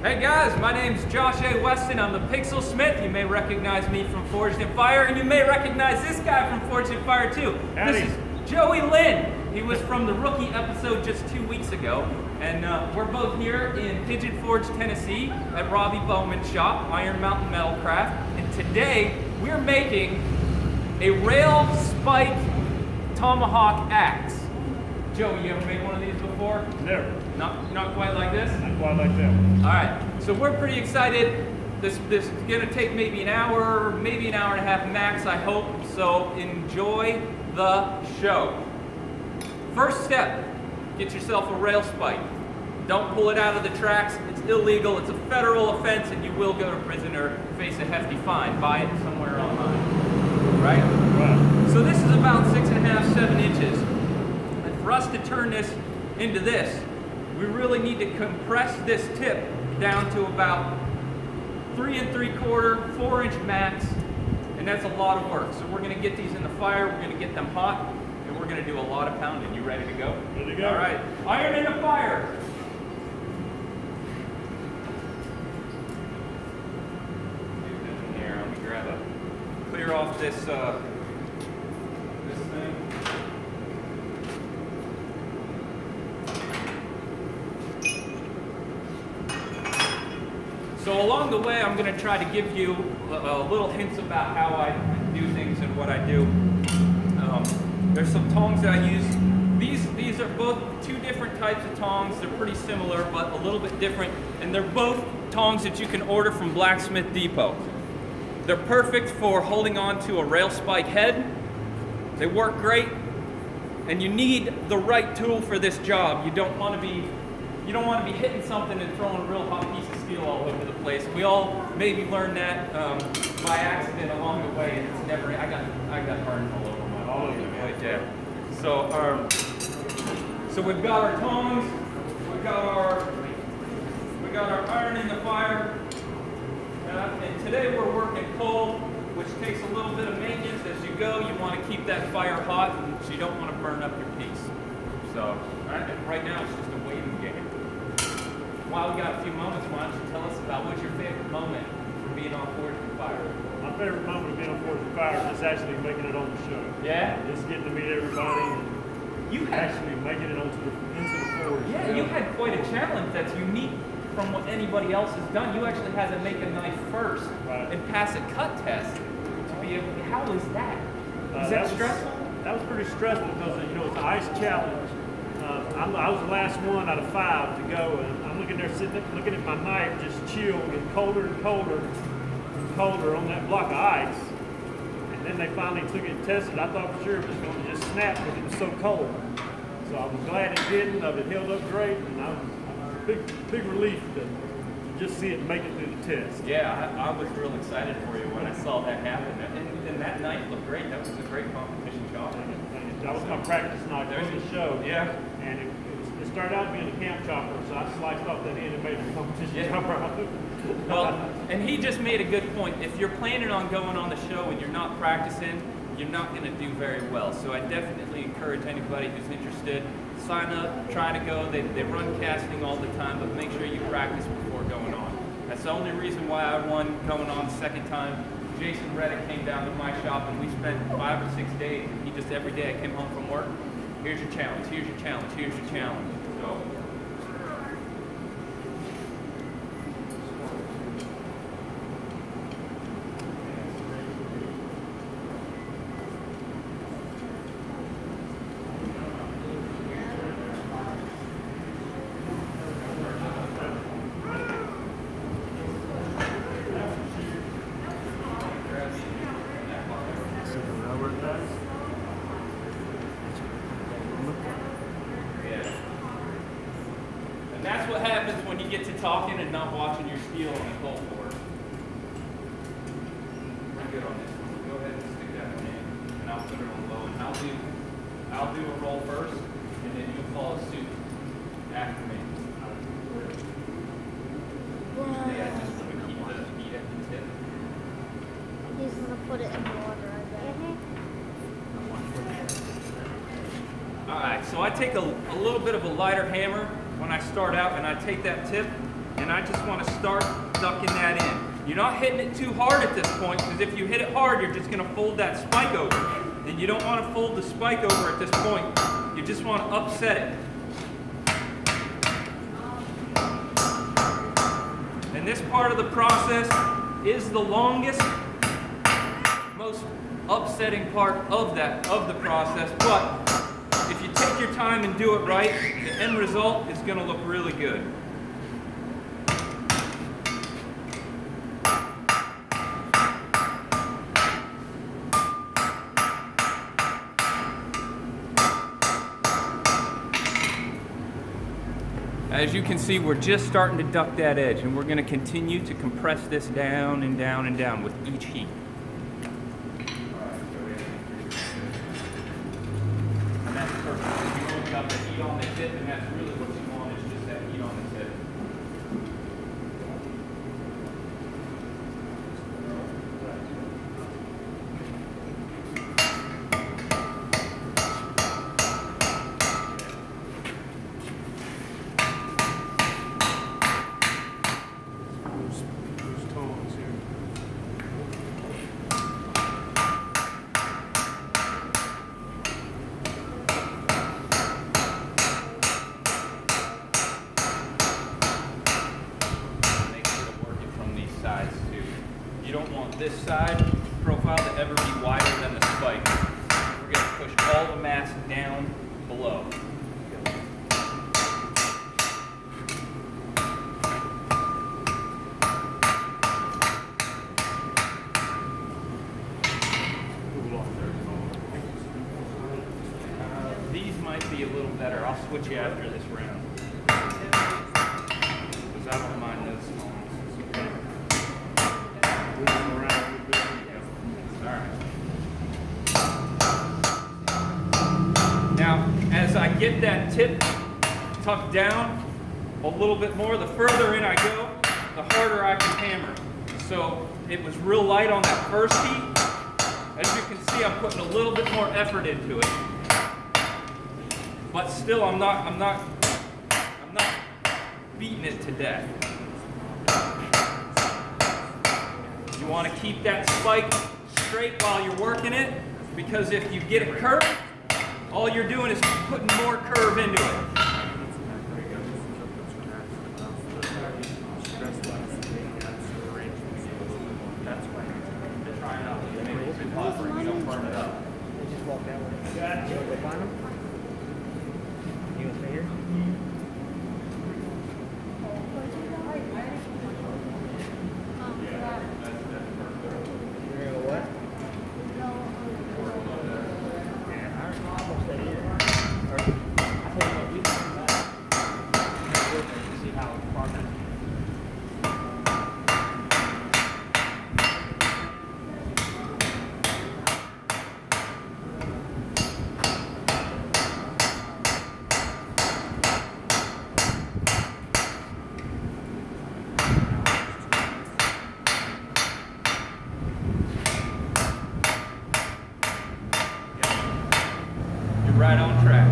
Hey guys, my name's Josh A Weston. I'm the Smith. You may recognize me from Forged in Fire, and you may recognize this guy from Forged in Fire too. Howdy. This is Joey Lynn. He was from the rookie episode just 2 weeks ago, and we're both here in Pigeon Forge, Tennessee at Robbie Bowman's shop, Iron Mountain Metalcraft, and today we're making a rail spike tomahawk axe. Joey, you ever made one of these before? Never. Not quite like this? Not quite like that. All right, so we're pretty excited. This is gonna take maybe an hour, maybe an hour and a half max, I hope. So enjoy the show. First step, get yourself a rail spike. Don't pull it out of the tracks. It's illegal. It's a federal offense, and you will go to prison or face a hefty fine. Buy it somewhere online. Right? Right. So this is about 6.5, 7 inches. And for us to turn this into this, we really need to compress this tip down to about 3 3/4, 4-inch max, and that's a lot of work. So we're going to get these in the fire, we're going to get them hot, and we're going to do a lot of pounding. You ready to go? Ready to go. All right, iron in the fire. Here, let me grab a, clear off this, this thing. So along the way, I'm going to try to give you little hints about how I do things and what I do. There's some tongs that I use. These are both 2 different types of tongs. They're pretty similar, but a little bit different. And they're both tongs that you can order from Blacksmith Depot. They're perfect for holding on to a rail spike head. They work great. And you need the right tool for this job. You don't want to be hitting something and throwing a real hot piece of steel all over the place. We all maybe learned that by accident along the way, and it's never. I got burned all over my body. Yeah. So we've got our tongs. We got our iron in the fire. And today we're working coal, which takes a little bit of maintenance as you go. You want to keep that fire hot, so you don't want to burn up your piece. So right now it's just a waiting game. While we got a few moments, why don't you tell us about what's your favorite moment for being on Forged in Fire? My favorite moment of being on Forged in Fire is just actually making it on the show. Yeah? Just getting to meet everybody and actually making it into the forge. Yeah, you had quite a challenge that's unique from what anybody else has done. You actually had to make a knife first and pass a cut test to be able to. How was that? Was that stressful? That was pretty stressful because it's an ice challenge. I was the last one out of 5 to go, and I'm looking there looking at my knife just chill, getting colder and colder and colder on that block of ice. And then they finally took it and tested. I thought for sure it was going to just snap because it was so cold. So I was glad it didn't. It held up great, and I was big relief to just see it make it through the test. Yeah, I was real excited for you when I saw that happen. And that knife looked great. That was a great competition job. That was my practice knife for the show. Yeah. And it started out being a camp chopper, so I sliced off that end and made a competition chopper. Well, and he just made a good point. If you're planning on going on the show and you're not practicing, you're not going to do very well. So I definitely encourage anybody who's interested, sign up, try to go. They run casting all the time, but make sure you practice before going on. That's the only reason why I won going on the second time. Jason Reddick came down to my shop and we spent 5 or 6 days, and he just every day I came home from work, here's your challenge, here's your challenge, here's your challenge. So. And that's what happens when you get to talking and not watching your steel on the cold board. We're good on this one. Go ahead and stick that one in, and I'll put it on low. And I'll do a roll first, and then you'll follow suit after me. Usually I just want to keep the heat at the tip. He's gonna put it in water, I guess. All right, so I take a little bit of a lighter hammer when I start out, and I take that tip and and I just want to start ducking that in. You're not hitting it too hard at this point, because if you hit it hard, you're just going to fold that spike over. And you don't want to fold the spike over at this point. You just want to upset it. And this part of the process is the longest, most upsetting part of the process, but if you take your time and do it right, the end result is going to look really good. As you can see, we're just starting to duck that edge, and we're going to continue to compress this down and down and down with each heat. And that's perfect. You only got the heat on the tip, and that's really what you want, is just that heat on the tip. You don't want this side profile to ever be wider than the spike. We're going to push all the mass down below. These might be a little better. I'll switch you after this round, because I don't mind those songs. Now, as I get that tip tucked down a little bit more, the further in I go, the harder I can hammer. So it was real light on that first heat. As you can see, I'm putting a little bit more effort into it. But still, I'm not beating it to death. You want to keep that spike straight while you're working it, because if you get it curved, all you're doing is putting more curve into it. That's why they're trying out. Maybe it's been hot and you don't burn it up. Just walk that way. You want to go find them? You want to stay here? Right on track.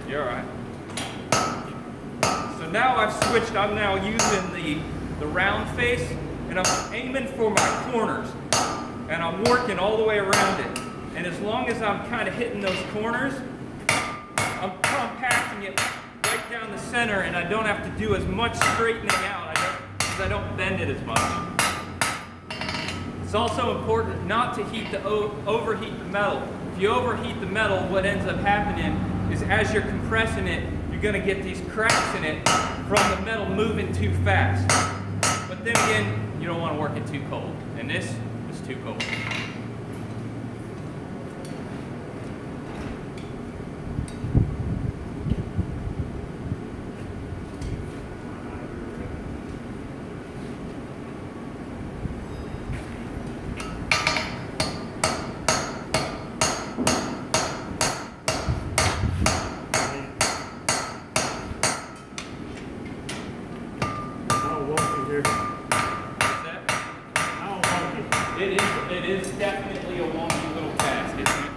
You're all right. So now I've switched. I'm now using the round face, and I'm aiming for my corners, and I'm working all the way around it. And as long as I'm kind of hitting those corners, I'm compacting it right down the center, and I don't have to do as much straightening out because I don't bend it as much. It's also important not to overheat the metal. If you overheat the metal, what ends up happening is as you're compressing it, you're going to get these cracks in it from the metal moving too fast. But then again, you don't want to work it too cold, and this is too cold. here. What's that? I don't like it. It is definitely a wonky little task, isn't it?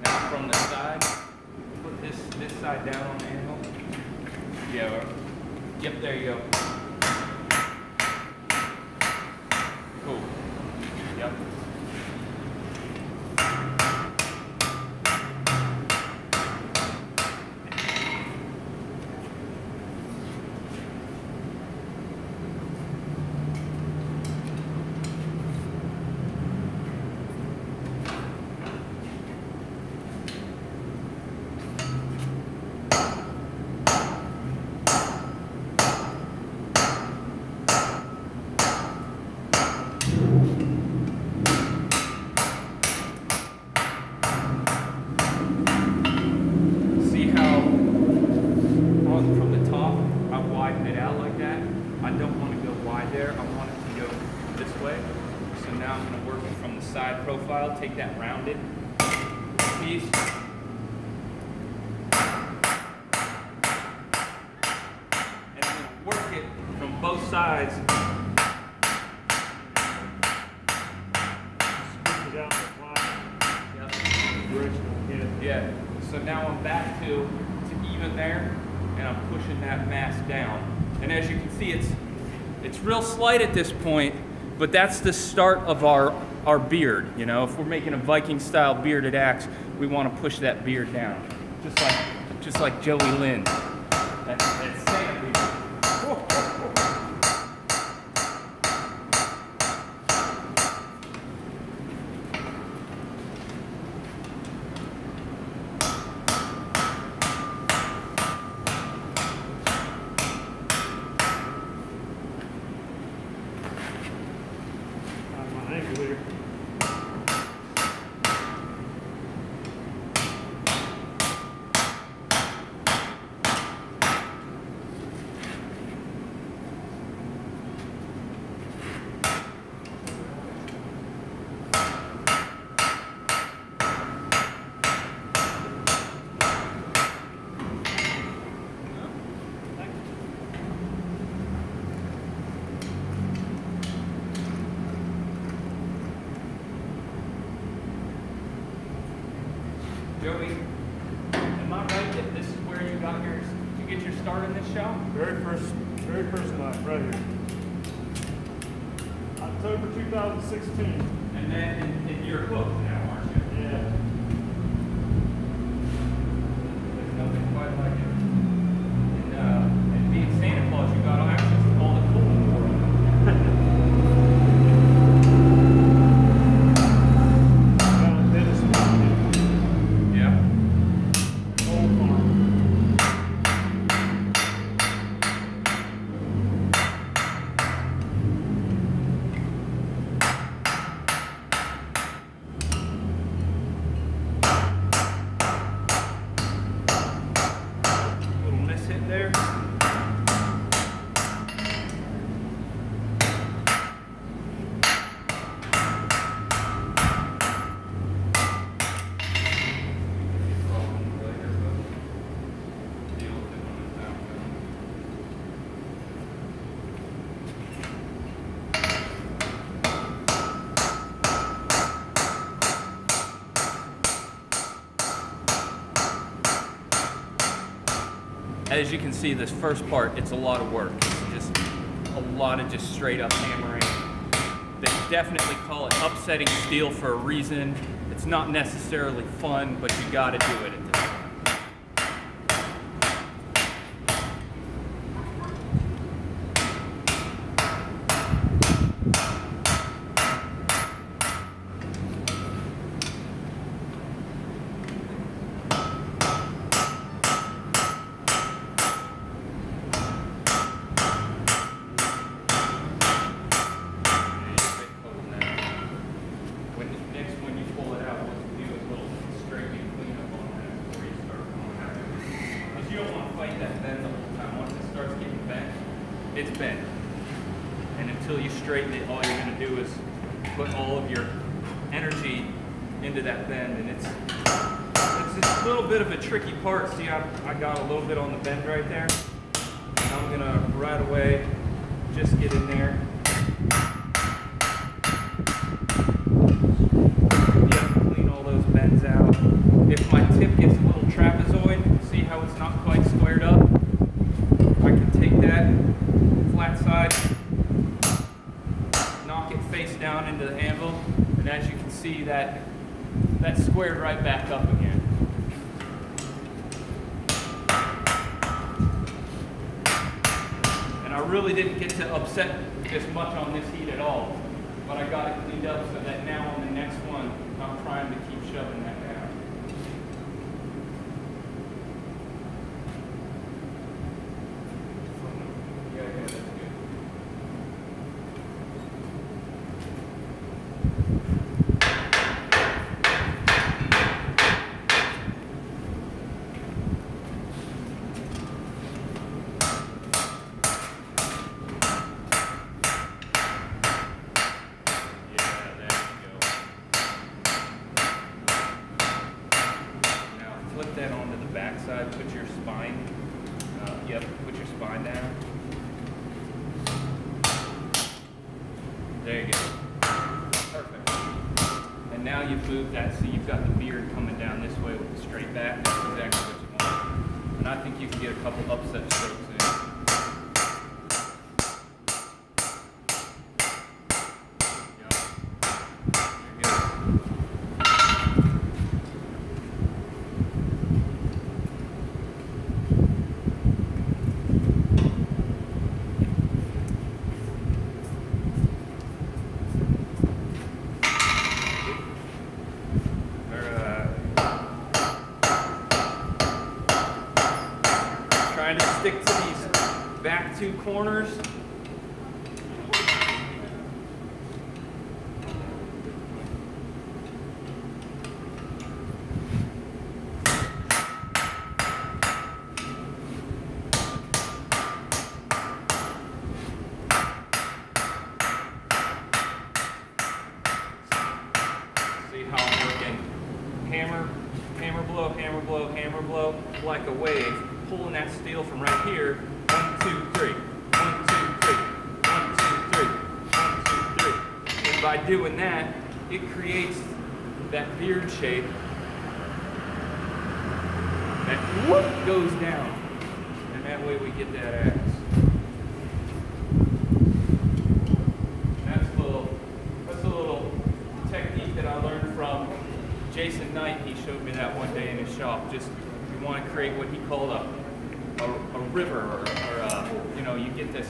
Now from the side, put this side down on the anvil. Yeah. Yep, there you go. Cool. Yep. Side profile, take that rounded piece. And then work it from both sides. Squeeze it out the Yep. Yeah. So now I'm back to even there, and I'm pushing that mass down. And as you can see, it's real slight at this point, but that's the start of our beard. You know, if we're making a Viking style bearded axe, we want to push that beard down, just like Joey Lynn. That's Santa beard. my angle here. Joey, am I right that this is where you get your start in this shop? Very first night, right here. October 2016. And then you're hooked now, aren't you? Yeah. There's nothing quite like it. And being Santa Claus, you got access to all the cool in the world. As you can see, this first part, it's a lot of work. It's just a lot of just straight up hammering. They definitely call it upsetting steel for a reason. It's not necessarily fun, but you gotta do it at this point. It's bent, and until you straighten it, all you're going to do is put all of your energy into that bend, and it's it's a little bit of a tricky part. See, I got a little bit on the bend right there. And I'm gonna right away just get in there. Clean all those bends out. If my tip gets a little trapezoid, see how it's not quite squared up? I can take that flat side, knock it face down into the anvil, and as you can see, that's squared right back up again. And I really didn't get to upset this much on this heat at all, but I got it cleaned up so that now on the next one, I'm trying to keep shoving that down. Yeah, that's good. Flip that onto the back side, put your spine, put your spine down. There you go. Perfect. And now you've moved that, so you've got the beard coming down this way with the straight back. That's exactly what you want. And I think you can get a couple upset strokes in. Trying to stick to these back two corners. See how I'm working? Hammer, hammer blow, hammer blow, hammer blow, like a wave. Pulling that steel from right here. 1, 2, 3. 1, 2, 3. 1, 2, 3. 1, 2, 3. And by doing that, it creates that beard shape that whoop goes down. And that way we get that axe. That's a little technique that I learned from Jason Knight. He showed me that one day in his shop. Just you want to create what he called a river, or you get this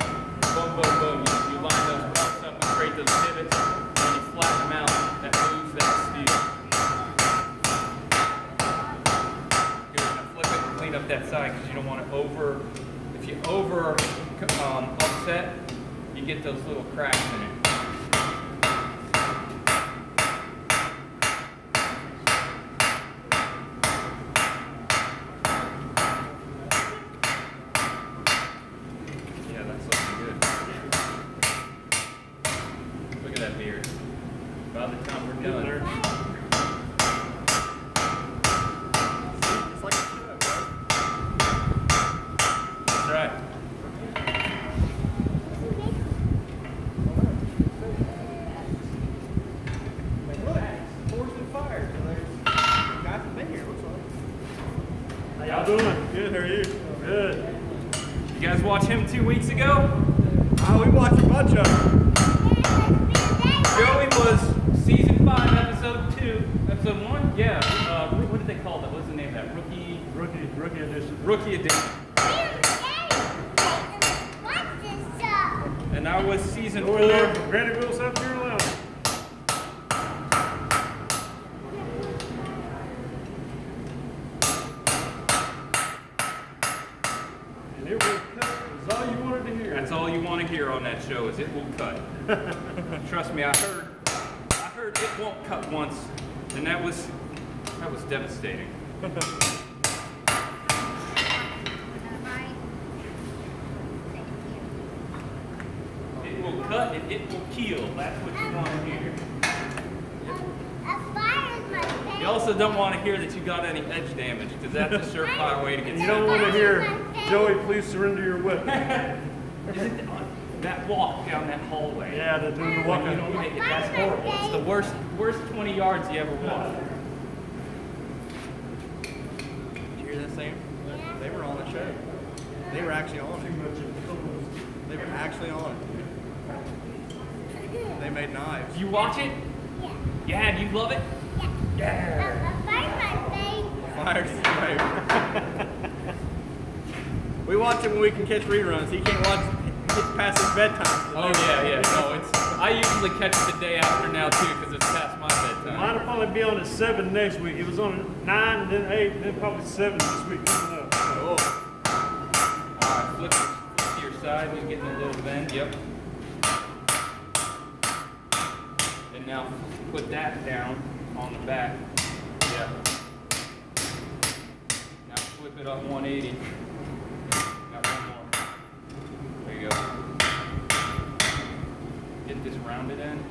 boom, boom, boom. You line those parts up and create those pivots, and you flatten them out. That moves that steel. You're going to flip it and clean up that side because you don't want to if you upset, you get those little cracks in it. That beard. By the time we're done. It's like a show, right? That's right. Forest and fire. Guys have been here, looks like. How y'all doing? Good, how are you? Good. You guys watch him 2 weeks ago? Oh, we watched a bunch of them. Joey was season 5, episode 1? Yeah. What did they call that? What's the name of that? Rookie edition. Rookie edition. And I was season 4. Graniteville, South Carolina. And it will cut. That's all you wanted to hear. That's all you want to hear on that show is it will cut. Trust me, I heard it won't cut once, and that was devastating. It will cut and it will kill. That's what you want to hear. A fire is my favorite. You also don't want to hear that you got any edge damage, because that's a surefire way to get You don't want to hear, Joey, please surrender your weapon. That walk down that hallway. Yeah, they're doing the You walking. don't make it. That's horrible. It's the worst 20 yards you ever walked. Did you hear that, Sam? They were on the show. They were actually on it. They were actually on it. They made knives. You watch it? Yeah. Do you love it? Yeah. Fire's his favorite. We watch it when we can catch reruns. He can't watch it past his bedtime. Oh yeah. No, I usually catch it the day after now too, because it's past my bedtime. Mine will probably be on at 7 next week. It was on at 9, then 8, then probably 7 this week. Oh. Alright, flip to your side. You're getting a little bend. Yep. And now put that down on the back. Yeah. Now flip it up 180. Got one more. There you go. Get this rounded end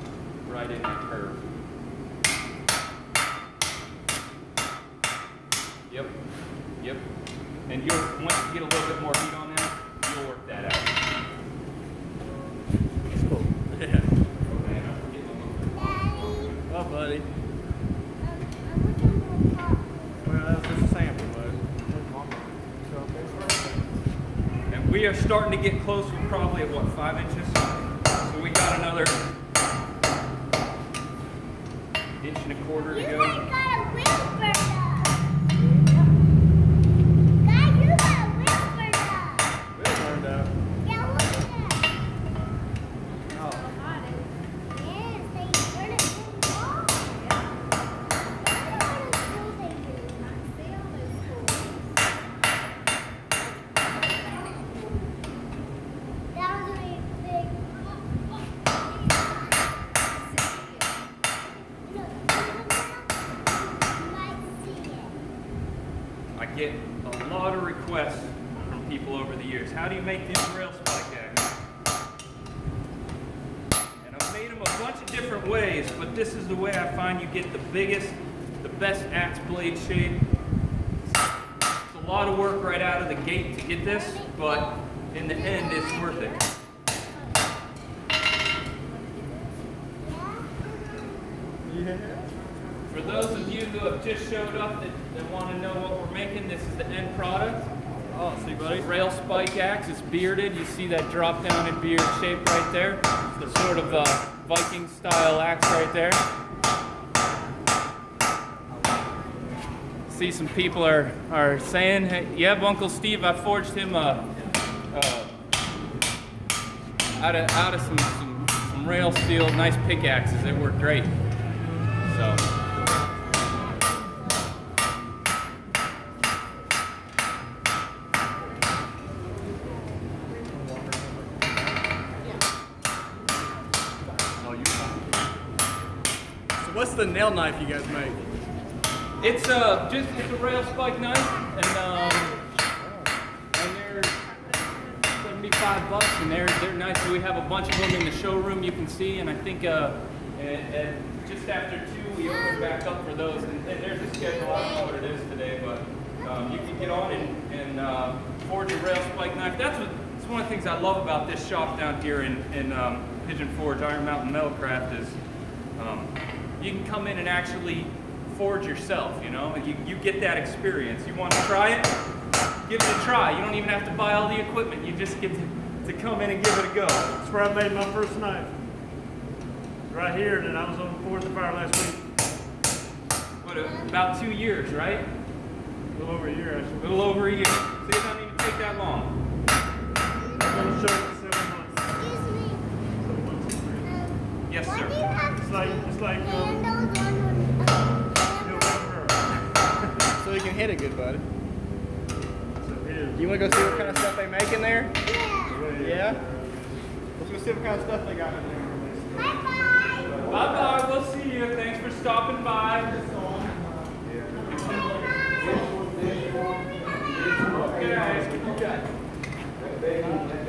right in that curve. Yep. And once you get a little bit more heat on there, you'll work that out. That's cool. Yeah. Daddy. Oh, buddy. I'm looking for pop. Well, that's just a sample, bud. And we are starting to get close. We're probably at what, 5 inches? So we got another 1.25 inches to go. You like got a whisper dog. God, you got a whisper dog. It turned out. Yeah, look at that. Oh. Yes, they turn it so long. That's what school they do. Not stay on those schools. That was really big. I get a lot of requests from people over the years. How do you make these rail spike axes? And I've made them a bunch of different ways, but this is the way I find you get the best axe blade shape. It's a lot of work right out of the gate to get this, but in the end, it's worth it. Yeah. For those of you who have just showed up that want to know what we're making, this is the end product. Oh, see, buddy. Rail spike axe. It's bearded. You see that drop down in beard shape right there? It's the sort of Viking style axe right there. See some people are saying, hey, yep, Uncle Steve, I forged him out of some rail steel, nice pickaxes. They work great. So. What's the nail knife you guys make? It's a rail spike knife, and they're $75, and they're nice. We have a bunch of them in the showroom you can see, and I think and just after 2 we open back up for those, and there's a schedule. I don't know what it is today, but you can get on and forge a rail spike knife. That's one of the things I love about this shop down here in Pigeon Forge, Iron Mountain Metalcraft is. You can come in and actually forge yourself, you know? You get that experience. You want to try it? Give it a try. You don't even have to buy all the equipment. You just get to come in and give it a go. That's where I made my first knife. Right here, and then I was on 4th of Fire last week. What, about 2 years, right? A little over a year, actually. A little over a year. See, it doesn't even take that long. I'm going to show it in 7 months. Excuse me. Yes, Why sir. do you have It's like handles on So you can hit it good, buddy. So here. You want to go see what kind of stuff they make in there? Yeah. Yeah? Let's go see what kind of stuff they got in there. Bye-bye. Bye-bye. We'll see you. Thanks for stopping by. Okay.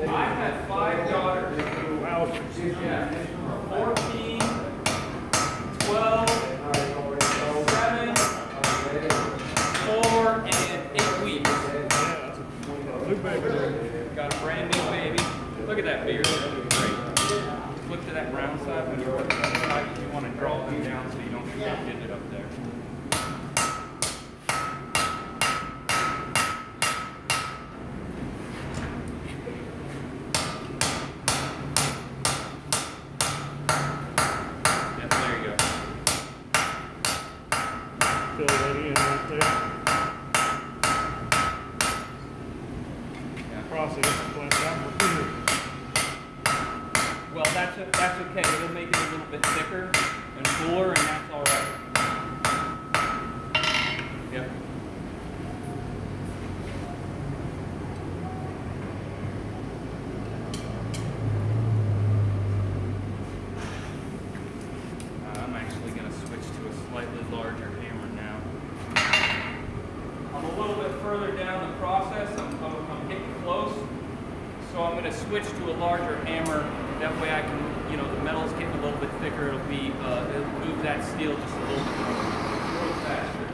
I had 5 daughters. Wow. Yeah. 14, 12, 7, Got a brand new baby. Look at that beard. Great. Flip to that brown side when you're working on the side because you want to draw them down so you don't get it up there. Yep, there you go. Fill that in right there. Process flat out. Well, that's okay. It'll make it a little bit thicker and fuller, and that's all right. Yep. I'm actually going to switch to a slightly larger hammer now. I'm a little bit further down the process. I'm getting close. So I'm going to switch to a larger hammer. That way I can, you know, the metal's getting a little bit thicker. It'll move that steel just a little faster.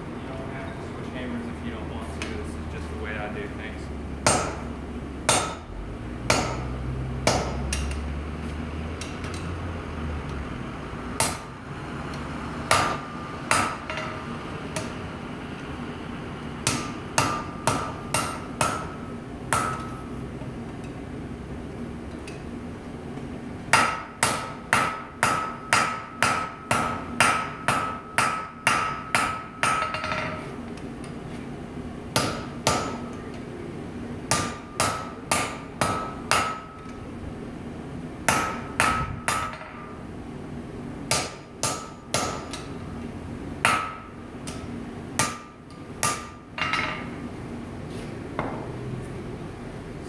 You don't have to switch hammers if you don't want to. This is just the way I do things.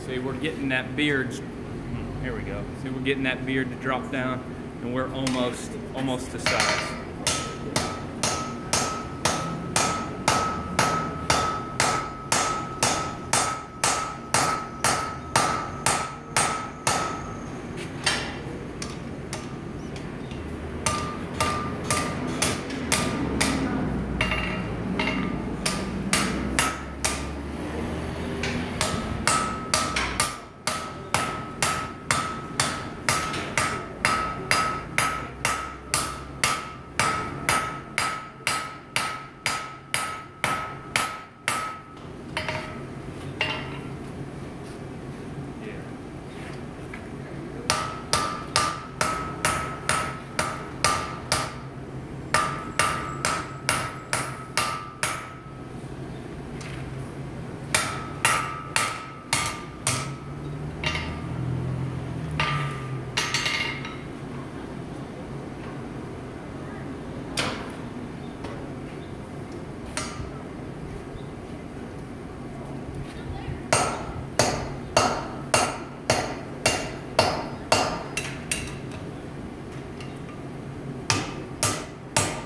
See, we're getting that beard, here we go. See, we're getting that beard to drop down, and we're almost to size.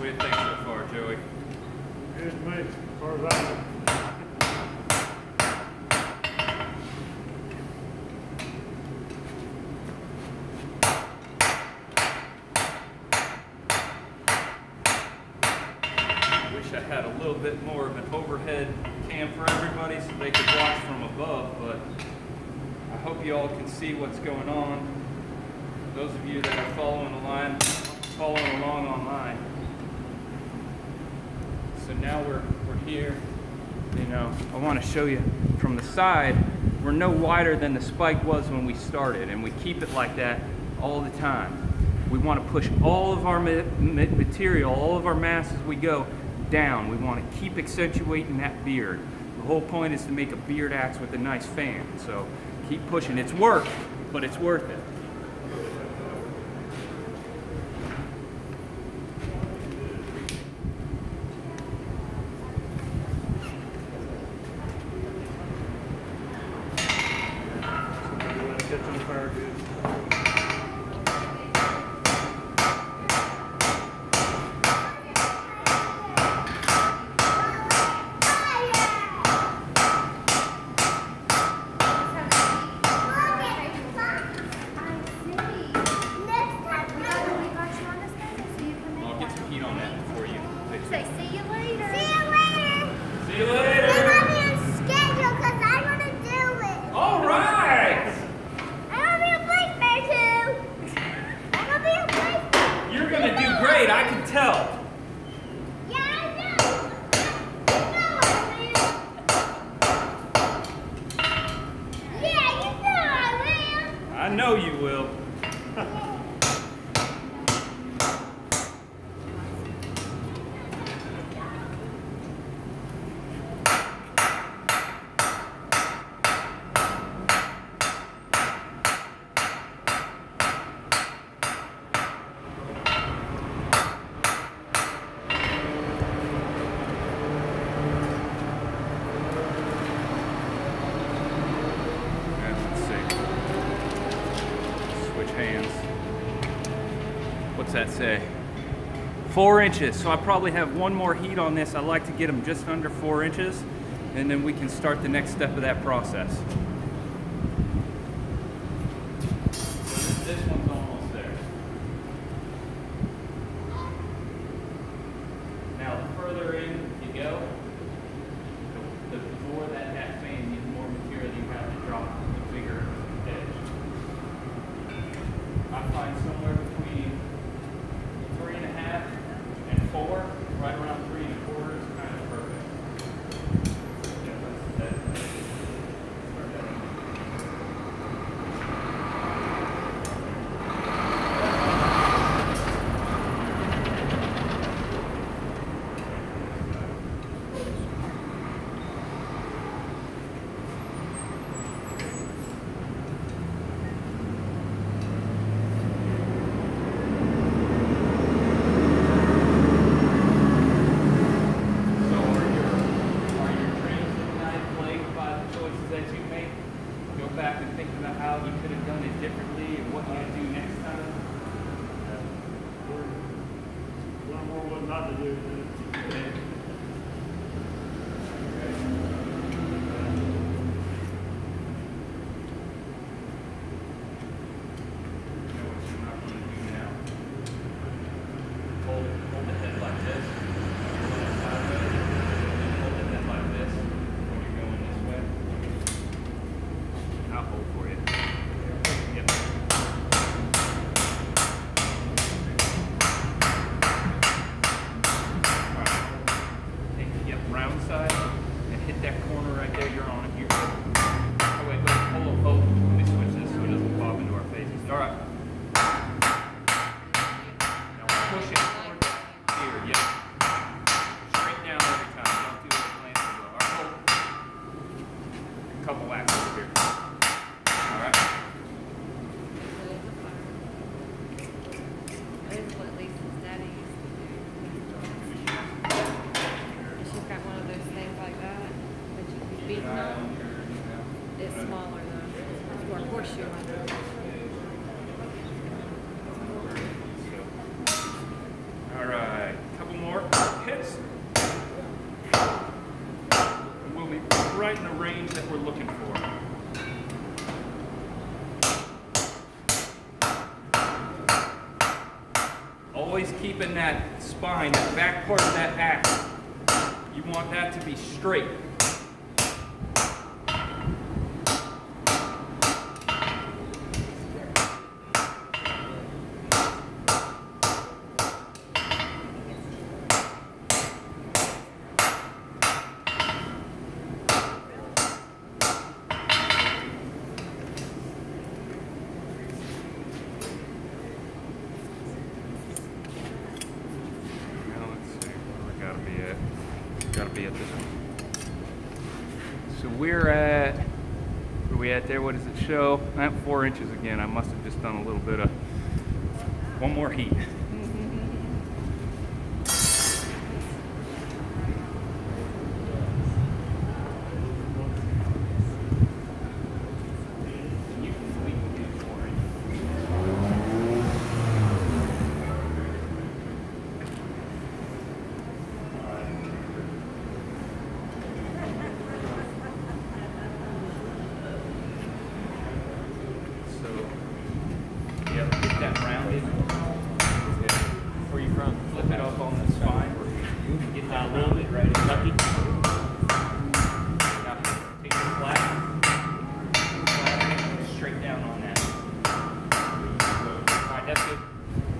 What do you think so far, Joey? Good to me, as far as I know. Wish I had a little bit more of an overhead cam for everybody so they could watch from above, but I hope you all can see what's going on. Those of you that are following along online. So now we're here. You know, I want to show you from the side. We're no wider than the spike was when we started, and we keep it like that all the time. We want to push all of our material, all of our mass as we go down. We want to keep accentuating that beard. The whole point is to make a beard axe with a nice fan. So keep pushing. It's work, but it's worth it. Catch on fire good. What's that say? 4 inches. So I probably have one more heat on this. I like to get them just under 4 inches, and then we can start the next step of that process. So this one's almost there. Now the further in you go, the more that fan needs more material you have to drop, the bigger edge. I find somewhere between 3.5 and 4, right around 3 1/4 is kind of perfect. Yeah, that's not to do. It's smaller though. It's more horseshoe. All right, couple more hits. And we'll be right in the range that we're looking for. Always keeping that spine, that back part of that axe. You want that to be straight. Gotta be at this one. So we're at, where are we at there? What does it show? I'm at 4 inches again. I must have just done a little bit of, one more heat. That rounded. Where you from? Flip it up on the spine. Get that rounded right in. Now take your flat, straight down on that. Alright, that's good.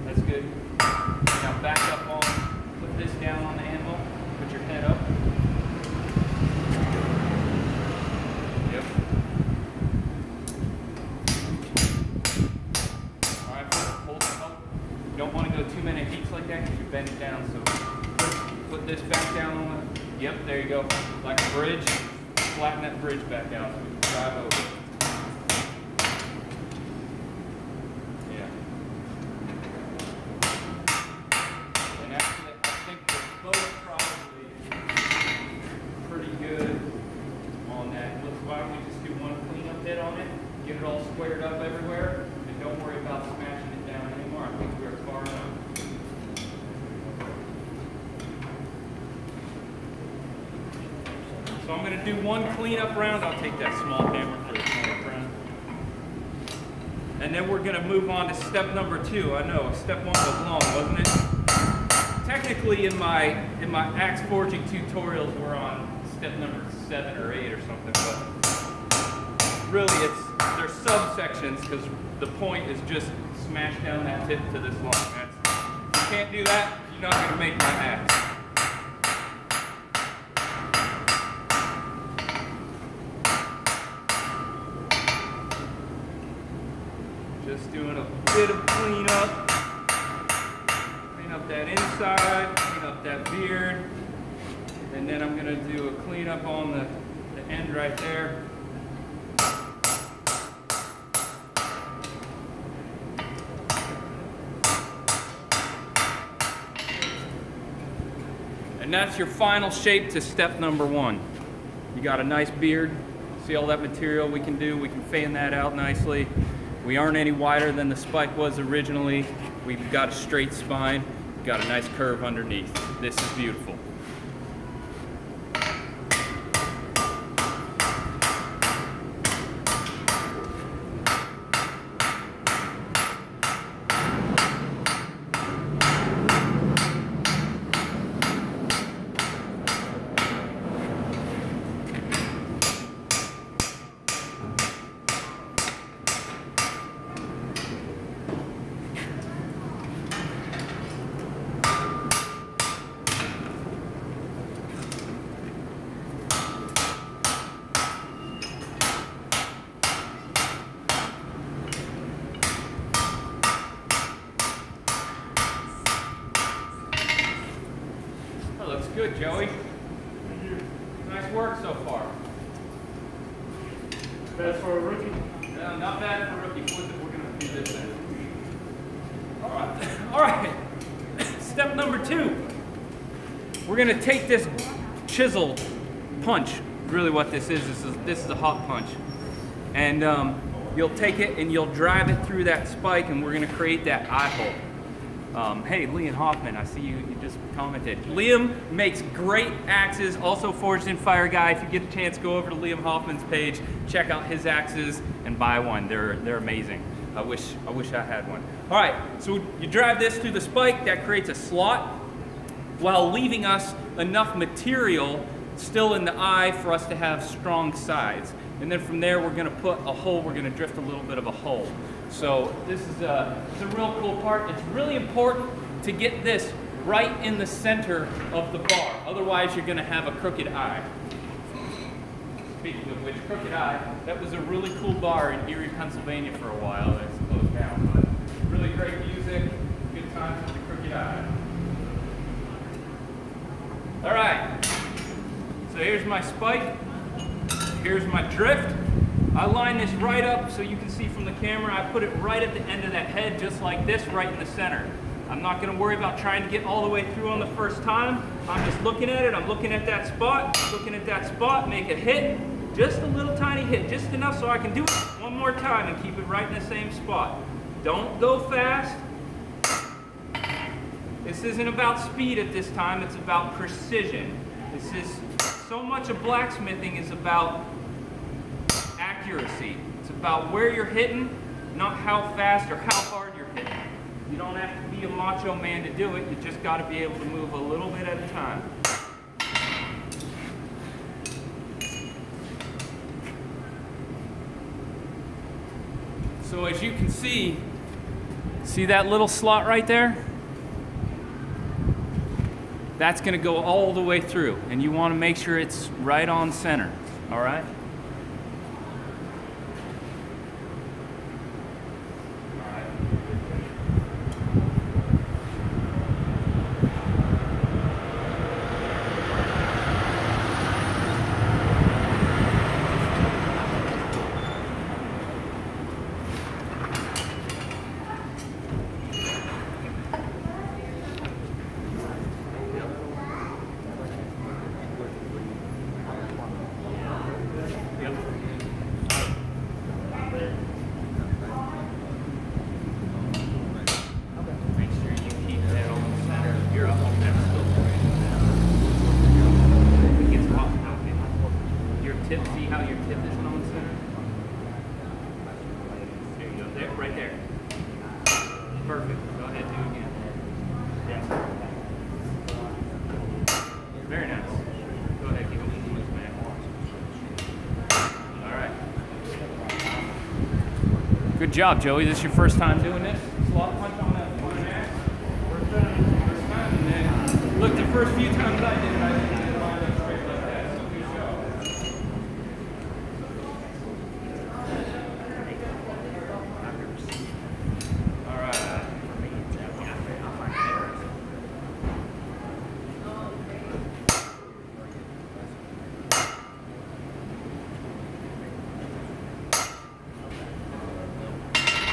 That's good. Now back up on, put this down on the anvil, put your head up. Yep. Don't want to go too many heats like that because you bend it down. So put this back down on the, yep, there you go. Like a bridge, flatten that bridge back out so we can drive over. Yeah. And actually, I think they're both probably pretty good on that. Why don't we just do one cleanup hit on it, get it all squared up everywhere, and don't worry about smashing it down anymore. I think we're far enough. So I'm going to do one cleanup round. I'll take that small hammer for the cleanup round. And then we're going to move on to step number 2. I know, step 1 was long, wasn't it? Technically in my axe forging tutorials we're on step number 7 or 8 or something, but really there's subsections because the point is just smash down that tip to this long. If you can't do that, you're not going to make my axe. Just doing a bit of cleanup. Clean up that inside, clean up that beard. And then I'm going to do a cleanup on the end right there. And that's your final shape to step number 1. You got a nice beard. See all that material we can do? We can fan that out nicely. We aren't any wider than the spike was originally. We've got a straight spine. We've got a nice curve underneath. This is beautiful. Good, Joey. Nice work so far. Bad for a rookie? No, not bad for a rookie. We're going to do this then. All right. Step number 2. We're going to take this chisel punch. Really what this is a hot punch. And you'll take it and you'll drive it through that spike and we're going to create that eye hole. Hey, Liam Hoffman, I see you just commented. Liam makes great axes, also forged in Fire Guy. If you get a chance, go over to Liam Hoffman's page, check out his axes, and buy one. They're amazing. I wish I had one. All right, so you drive this through the spike. That creates a slot, while leaving us enough material still in the eye for us to have strong sides. And then from there, we're going to put a hole. We're going to drift a little bit of a hole. So this is it's a real cool part. It's really important to get this right in the center of the bar. Otherwise, you're going to have a crooked eye. Speaking of which, crooked eye, that was a really cool bar in Erie, Pennsylvania for a while. That's closed down. But really great music, good times with the crooked eye. All right. So here's my spike. Here's my drift. I line this right up so you can see from the camera. I put it right at the end of that head, just like this, right in the center. I'm not going to worry about trying to get all the way through on the first time. I'm just looking at it. I'm looking at that spot, make a hit, just a little tiny hit, just enough so I can do it one more time and keep it right in the same spot. Don't go fast. This isn't about speed at this time. It's about precision. This is so much of blacksmithing is about accuracy. It's about where you're hitting, not how fast or how hard you're hitting. You don't have to be a macho man to do it. You just got to be able to move a little bit at a time. So as you can see that little slot right there? That's going to go all the way through, and you want to make sure it's right on center, all right? tip, see how your tip isn't on center? There you go, there, right there. Perfect, go ahead, do it again. Yeah. Very nice. Go ahead, keep it loose, man. All right. Good job, Joey. This is your first time doing this? Slot punch on that one and a half? First time, and then, look, the first few times I did it, I didn't line up straight like that, so good job. All right.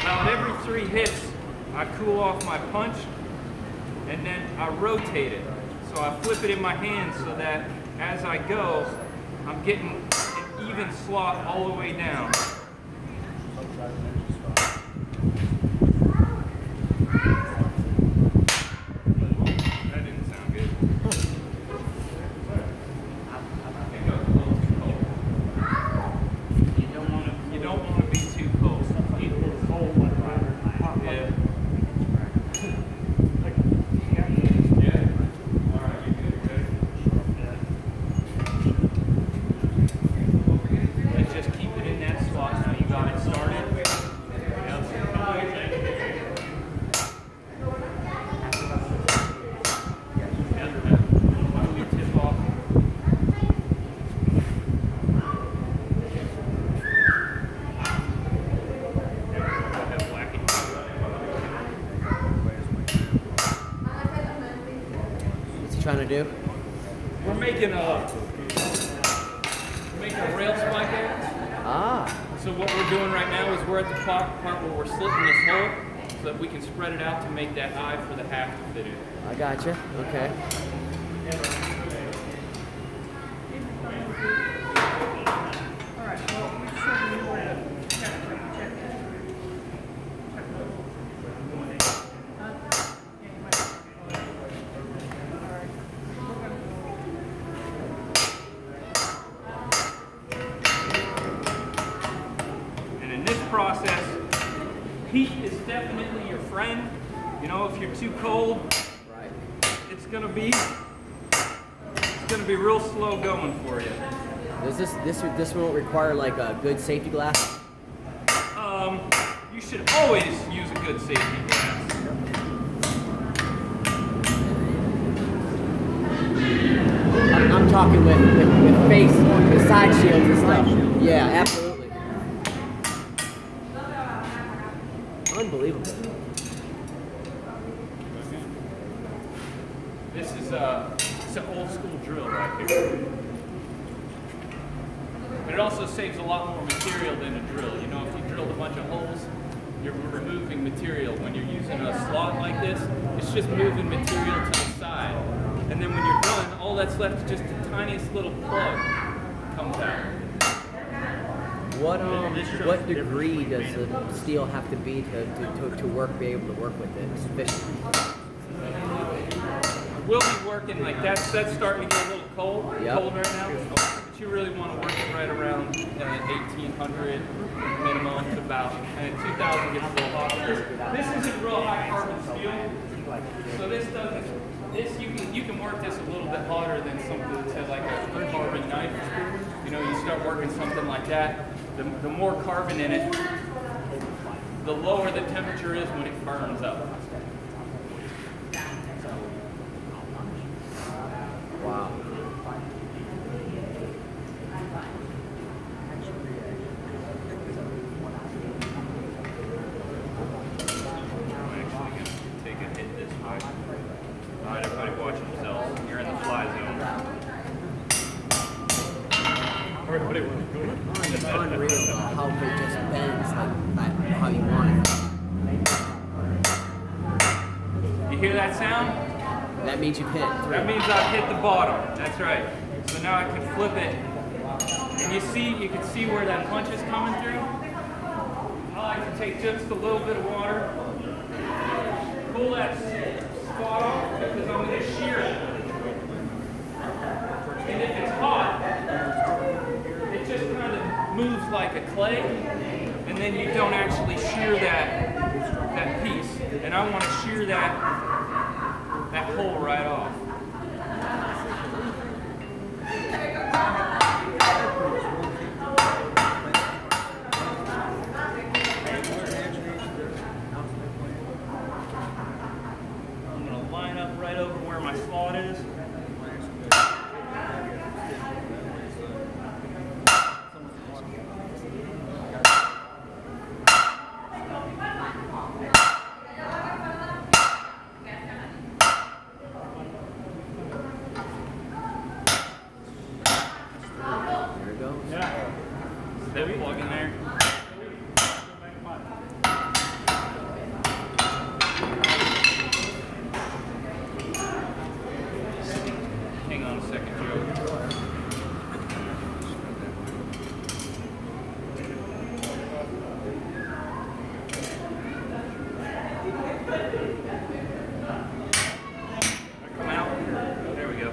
Now, at every 3 hits, I cool off my punch, and then I rotate it. So I flip it in my hand so that as I go, I'm getting an even slot all the way down. That didn't sound good. You don't want to be too cold. Yeah. Let's just keep it in that slot now. You got it started. Pull your tip off. What's he trying to do? We're making a rail spike here. Ah, So what we're doing right now is we're at the part where we're slitting this hole so that we can spread it out to make that eye for the half to fit in. I gotcha. Okay. And in this process, heat is definitely your friend. You know, if you're too cold, Right. it's gonna be real slow going for you. Does this won't require like a good safety glass? You should always use a good safety glass. I'm talking with face, with side shields and stuff. Yeah, absolutely. Unbelievable. This is it's an old school drill right here. But it also saves a lot more material than a drill. You know, if you drilled a bunch of holes, you're removing material. When you're using a slot like this, it's just moving material to the side. And then when you're done, all that's left is just the tiniest little plug comes out. What degree does the steel have to be to be able to work with it efficiently? We'll be working like that's starting to get a little cold right now. But you really want to work it right around 1800 minimum to about, and 2000 gets a little hot. This isn't real high carbon steel, so you can work this a little bit hotter than something that's like a carbon knife. You know, you start working something like that, the more carbon in it, the lower the temperature is when it burns up. Wow. Alright, everybody watch themselves. You're in the fly zone. Everybody was good. It's unreal how it just bends like how you want it. You hear that sound? That means you've hit through. That means I've hit the bottom. That's right. So now I can flip it. And you can see where that punch is coming through. I like to take just a little bit of water, pull that spot off because I'm going to shear it. And if it's hot, it just like a clay, and then you don't actually shear that piece. And I want to shear that hole right off. I'm going to line up right over where my slot is. That plug in there. Hang on a second, Joe. Come out. There we go.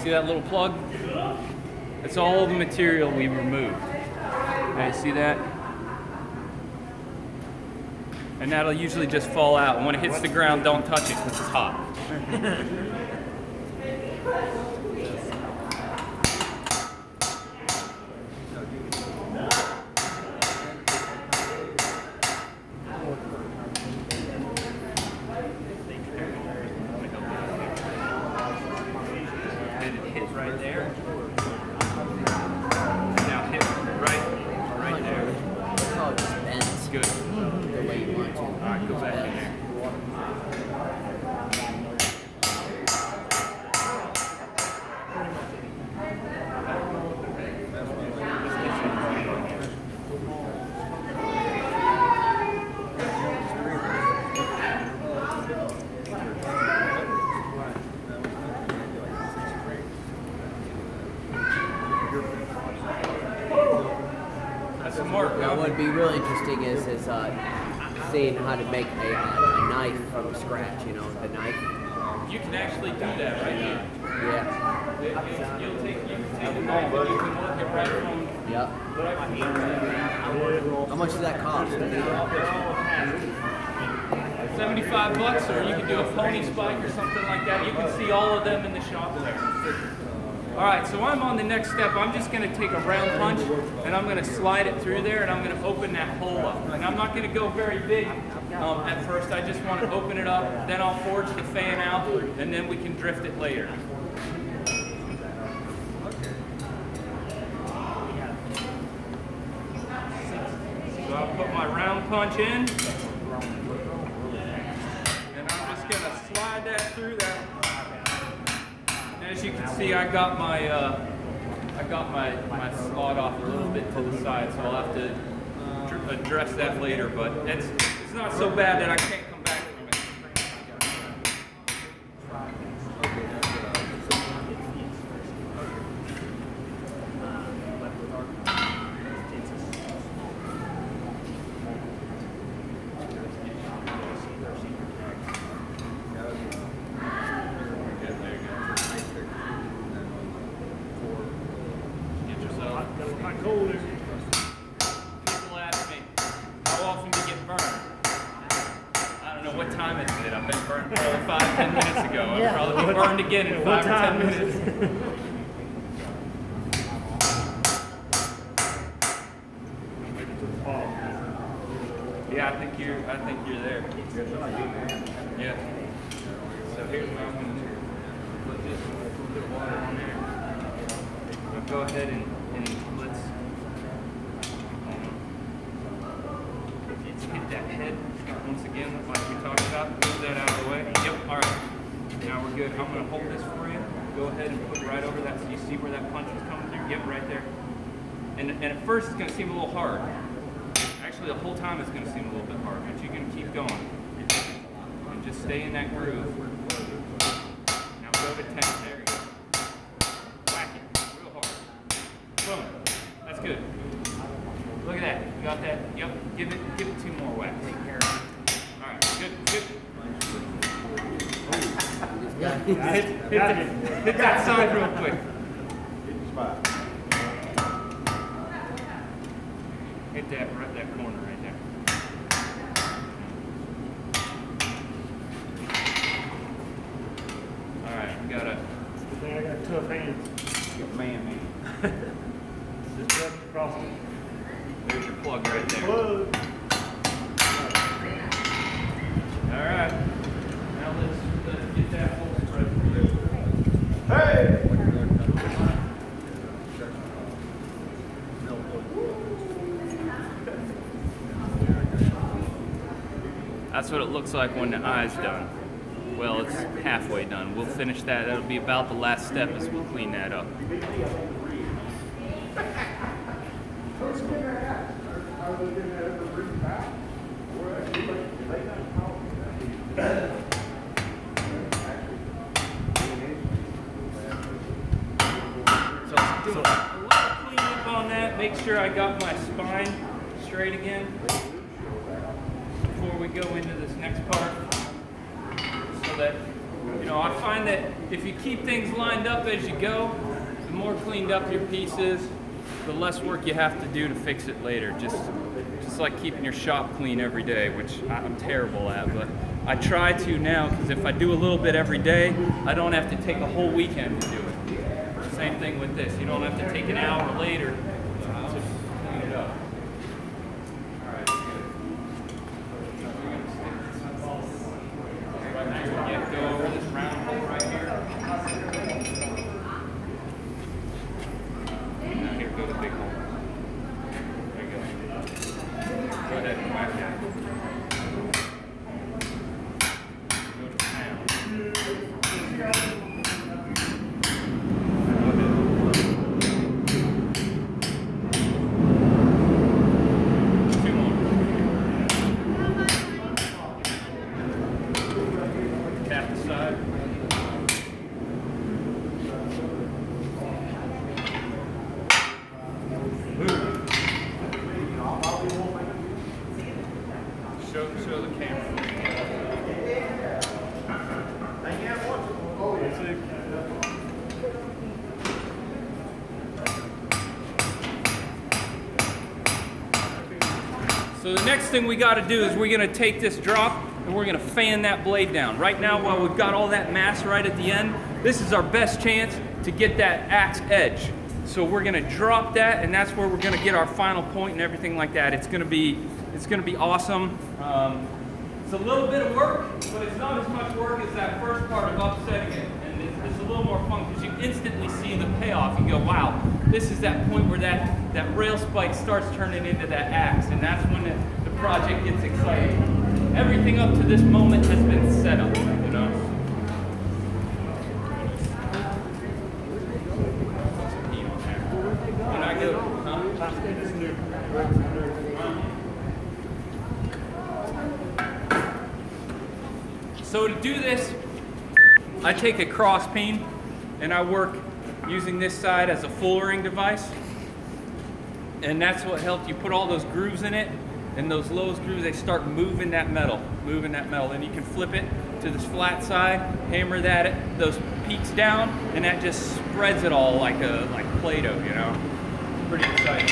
See that little plug? That's all the material we removed. Okay, see that? And that'll usually just fall out. And when it hits the ground, don't touch it because it's hot. Right there. Now hit right there. Oh, it just bends. Good. The way you want to. All right, go back in there. That's some work. Now, what would be really interesting is seeing how to make a knife from scratch. You know, the knife. You can actually do that right here. Yeah. You can take a knife and you can work it right from. Yep. How much does that cost? 75 bucks, or you can do a pony spike or something like that. You can see all of them in the shop there. All right, so I'm on the next step. I'm just going to take a round punch and I'm going to slide it through there and I'm going to open that hole up. And I'm not going to go very big at first. I just want to open it up. Then I'll forge the fan out and then we can drift it later. So I'll put my round punch in. And I'm just going to slide that through there. As you can see, I got my slot off a little bit to the side, so I'll have to address that later. But it's not so bad that I can't come back from it. People ask me, how often do you get burned? I don't know what time is it. I've been burned probably 5-10 minutes ago. I'll probably be burned again in 5 or 10 minutes. Yeah, I think you're there. Yeah. So here's what I'm going to do. Put this a little bit of water on there. I'm going to go ahead and let's hit that head once again, like we talked about. Move that out of the way. Yep. All right. Now we're good. I'm going to hold this for you. Go ahead and put it right over that so you see where that punch is coming through. Yep, right there. And at first it's going to seem a little hard. Actually, the whole time it's going to seem a little bit hard, but you can keep going. And just stay in that groove. Now go to 10. There you go. Whack it real hard. Boom. That's good. Look at that. You got that? Yep. Give it 2 more whacks. Hit that side real quick. Hit that corner right there. All right, we got a. I got tough hands. Man. Just rub across it. There's your plug right there. Plug. All right. Now let's get that whole spread through. Hey! That's what it looks like when the eye's done. Well, it's halfway done. We'll finish that. That'll be about the last step as we clean that up. So a little cleanup on that. Make sure I got my spine straight again before we go into this next part. So that, you know, I find that if you keep things lined up as you go, the more cleaned up your piece is, the less work you have to do to fix it later. Just like keeping your shop clean every day, which I'm terrible at, but I try to now, because if I do a little bit every day, I don't have to take a whole weekend to do it. Same thing with this. You don't have to take an hour later to clean it up. All right, good. We're going to stick this right now. You have to go over this round hole right here. Now here, go to the big hole. There you go. Go ahead and whack that. Go to the pound. Show the camera. So the next thing we got to do is we're going to take this drop and we're going to fan that blade down. Right now, while we've got all that mass right at the end, this is our best chance to get that axe edge. So we're going to drop that, and that's where we're going to get our final point and everything like that. It's going to be awesome. It's a little bit of work, but it's not as much work as that first part of upsetting it. And it's a little more fun because you instantly see the payoff. You go, wow, this is that point where that rail spike starts turning into that axe, and that's when the project gets exciting. Everything up to this moment has been set up, you know. When I go, So to do this, I take a cross peen and I work using this side as a fullering device. And that's what helped you put all those grooves in it. And those lowest grooves, they start moving that metal. Then you can flip it to this flat side, hammer those peaks down, and that just spreads it all like Play-Doh, you know? Pretty exciting.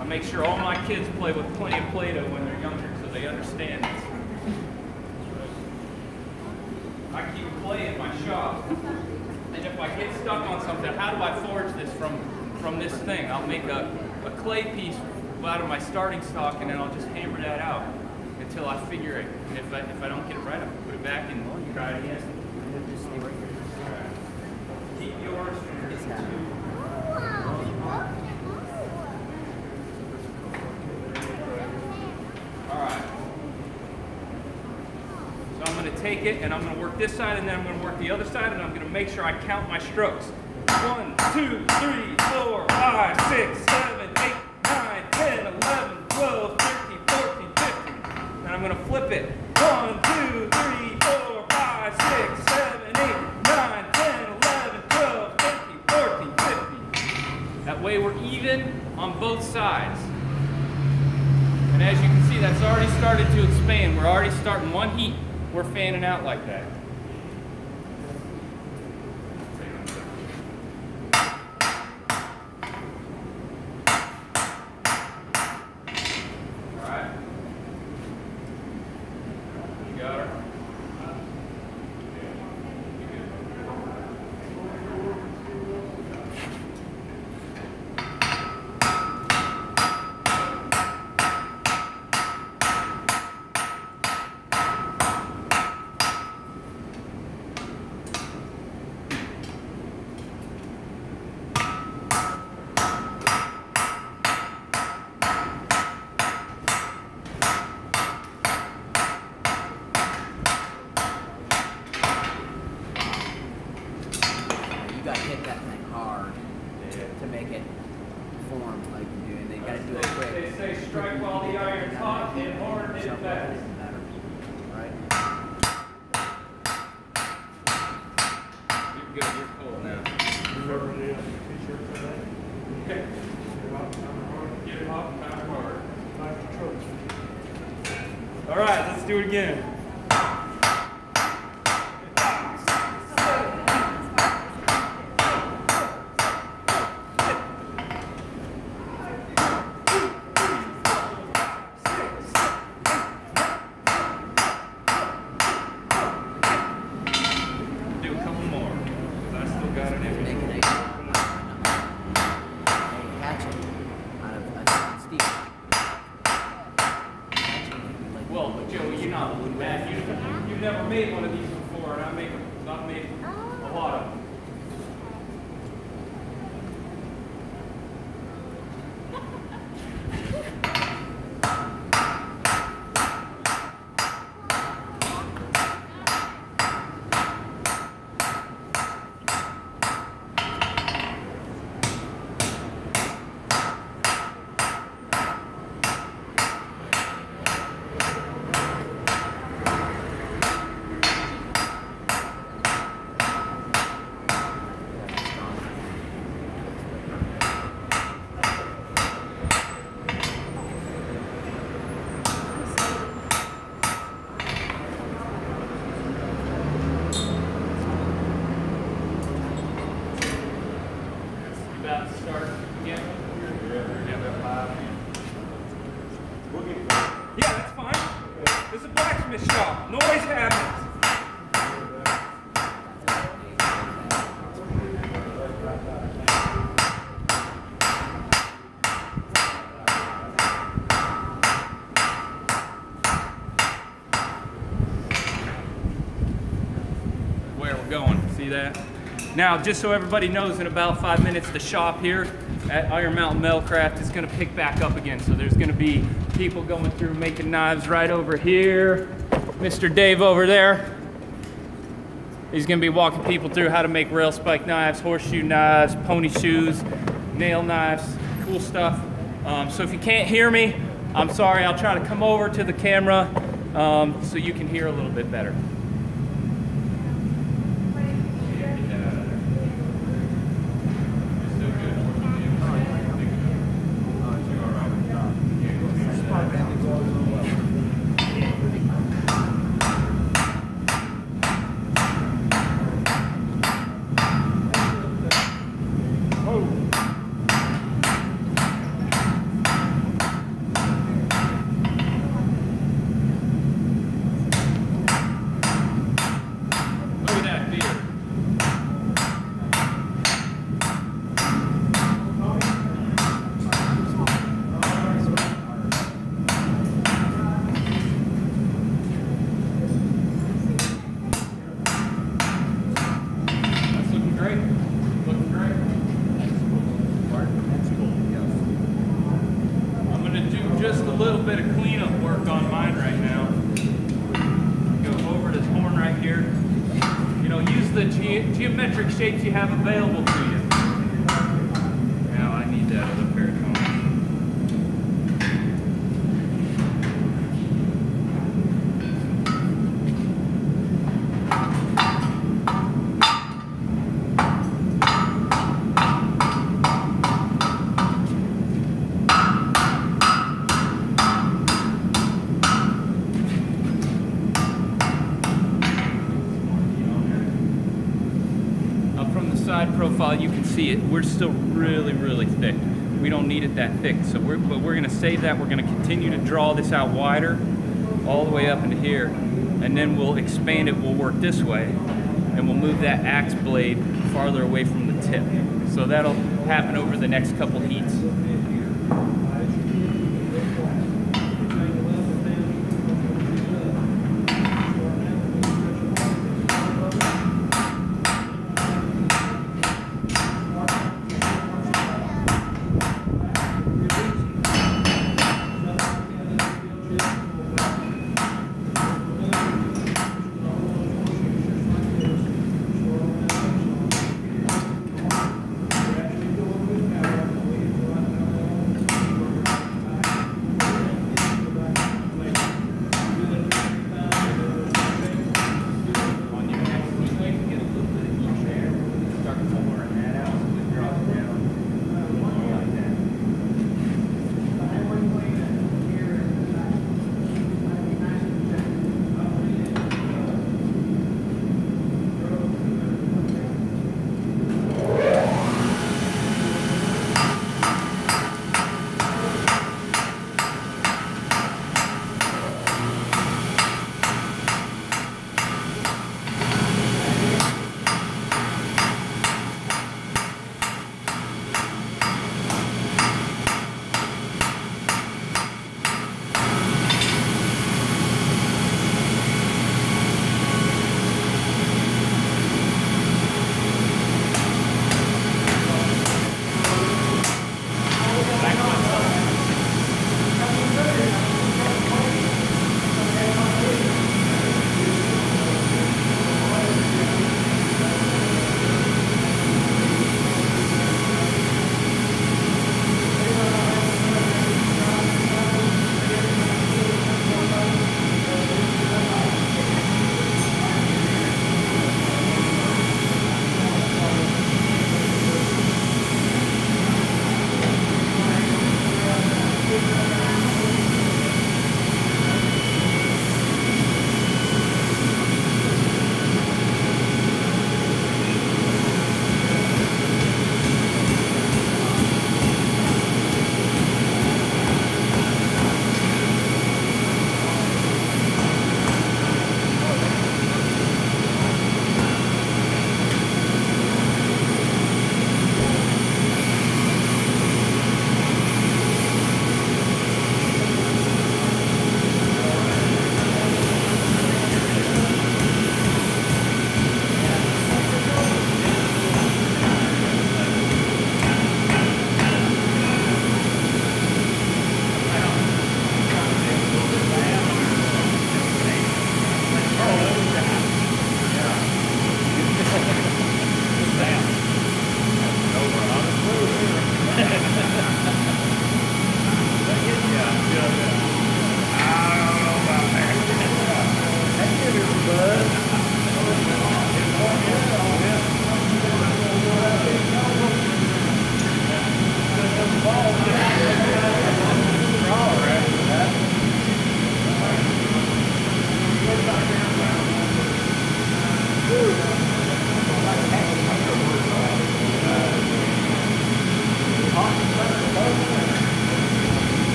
I make sure all my kids play with plenty of Play-Doh when they're younger so they understand this. I keep clay in my shop, and if I get stuck on something, how do I forge this from this thing? I'll make a clay piece out of my starting stock, and then I'll just hammer that out until I figure it. And if I don't get it right, I'll put it back in and try it again. Keep yours from getting too. All right. So I'm going to take it and I'm going to work this side, and then I'm going to work the other side, and I'm going to make sure I count my strokes. 1, 2, 3, 4, 5, 6, 7, 8, 9, 10, 11, 12, 13, 14, 15. And I'm going to flip it. 1, 2, 3, 4, 5, 6, 7, 8, 9, 10, 11, 12, 13, 14, 15. That way we're even on both sides. And as you can see, that's it's already started to expand. We're already starting one heat. We're fanning out like that. All right. You got her. You got to hit that thing hard to make it form like you do, and then you got to do it quick. They say strike while the iron's hot and hard and fast. Right? You're good. You're cool now. Remember the t-shirt for that? Okay. Get it hot and pound hard. Like the truck. All right, let's do it again. Do a couple more, 'cause I still got it in me. Make it catch it out of steel. Well, but Joey, you're not bad. You've never made one of these before, and I've made a lot of them. About to start again. Yeah, that's fine. It's a blacksmith shop. Noise happens. Where we're going, see that? Now, just so everybody knows, in about 5 minutes, the shop here at Iron Mountain Metalcraft is going to pick back up again. So there's going to be people going through making knives right over here. Mr. Dave over there. He's going to be walking people through how to make rail spike knives, horseshoe knives, pony shoes, nail knives, cool stuff. So if you can't hear me, I'm sorry. I'll try to come over to the camera so you can hear a little bit better. Just a little bit of cleanup work on mine right now. Go over this horn right here. You know, use the geometric shapes you have available to you. Now I need that other pair of cones. profile, you can see it. We're still really, really thick. We don't need it that thick. So we're going to save that. We're going to continue to draw this out wider, all the way up into here, and then we'll expand it. We'll work this way, and we'll move that axe blade farther away from the tip. So that'll happen over the next couple heats.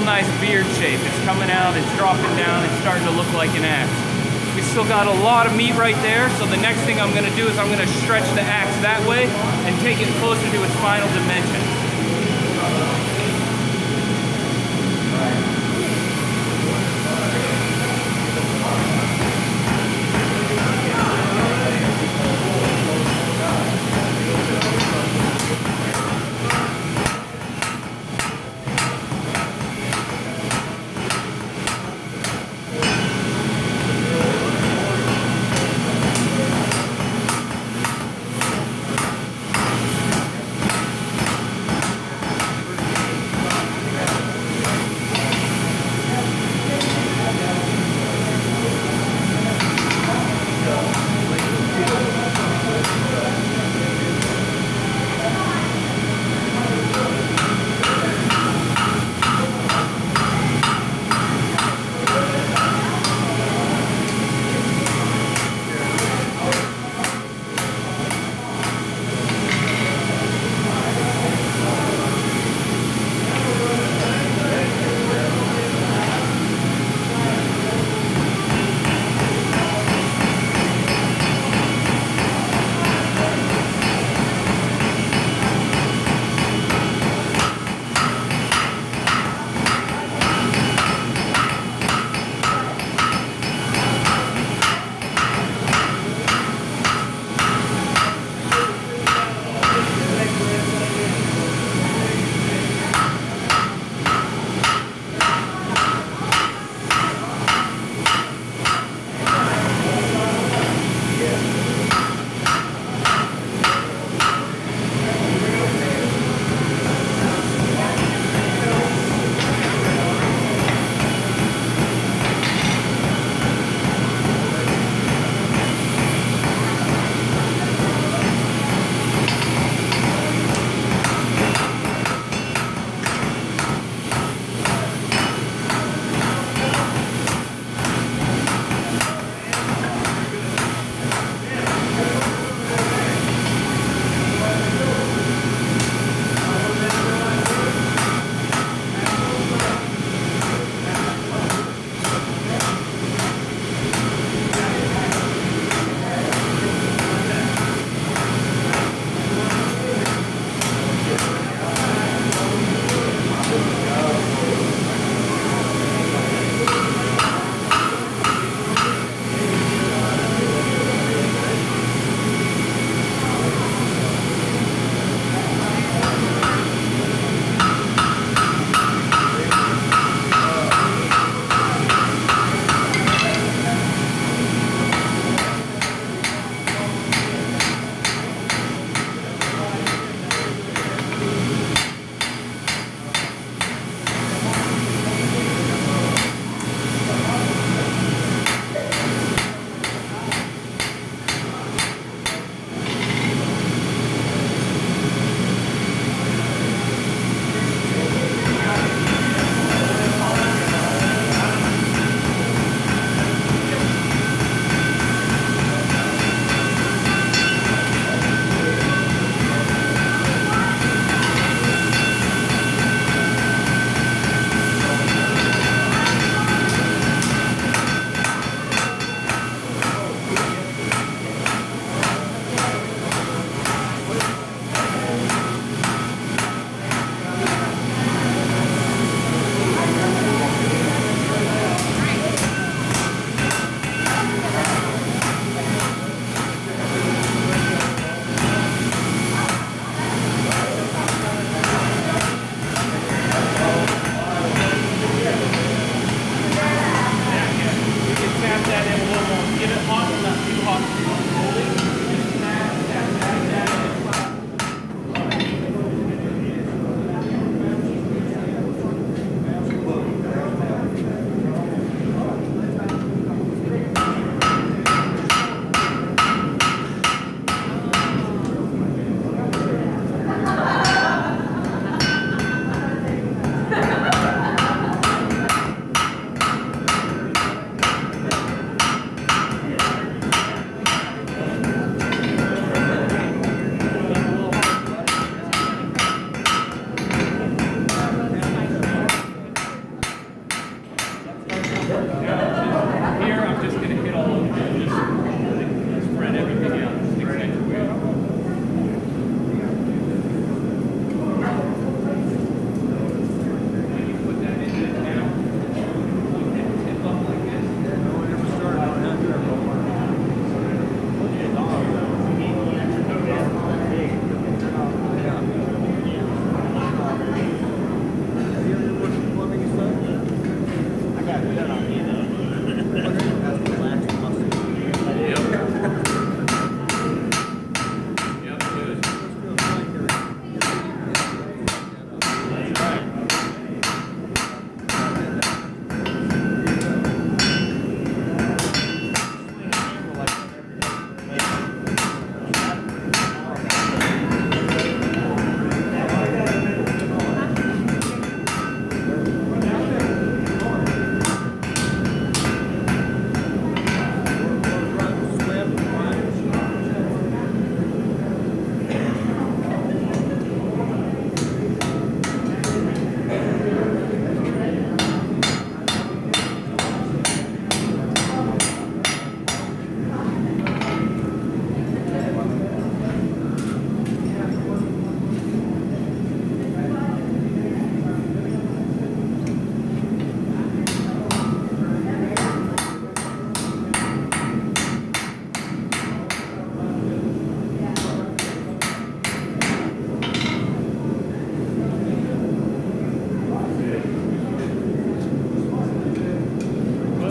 nice beard shape. It's coming out, it's dropping down, it's starting to look like an axe. We still got a lot of meat right there, so the next thing I'm going to do is I'm going to stretch the axe that way and take it closer to its final dimension.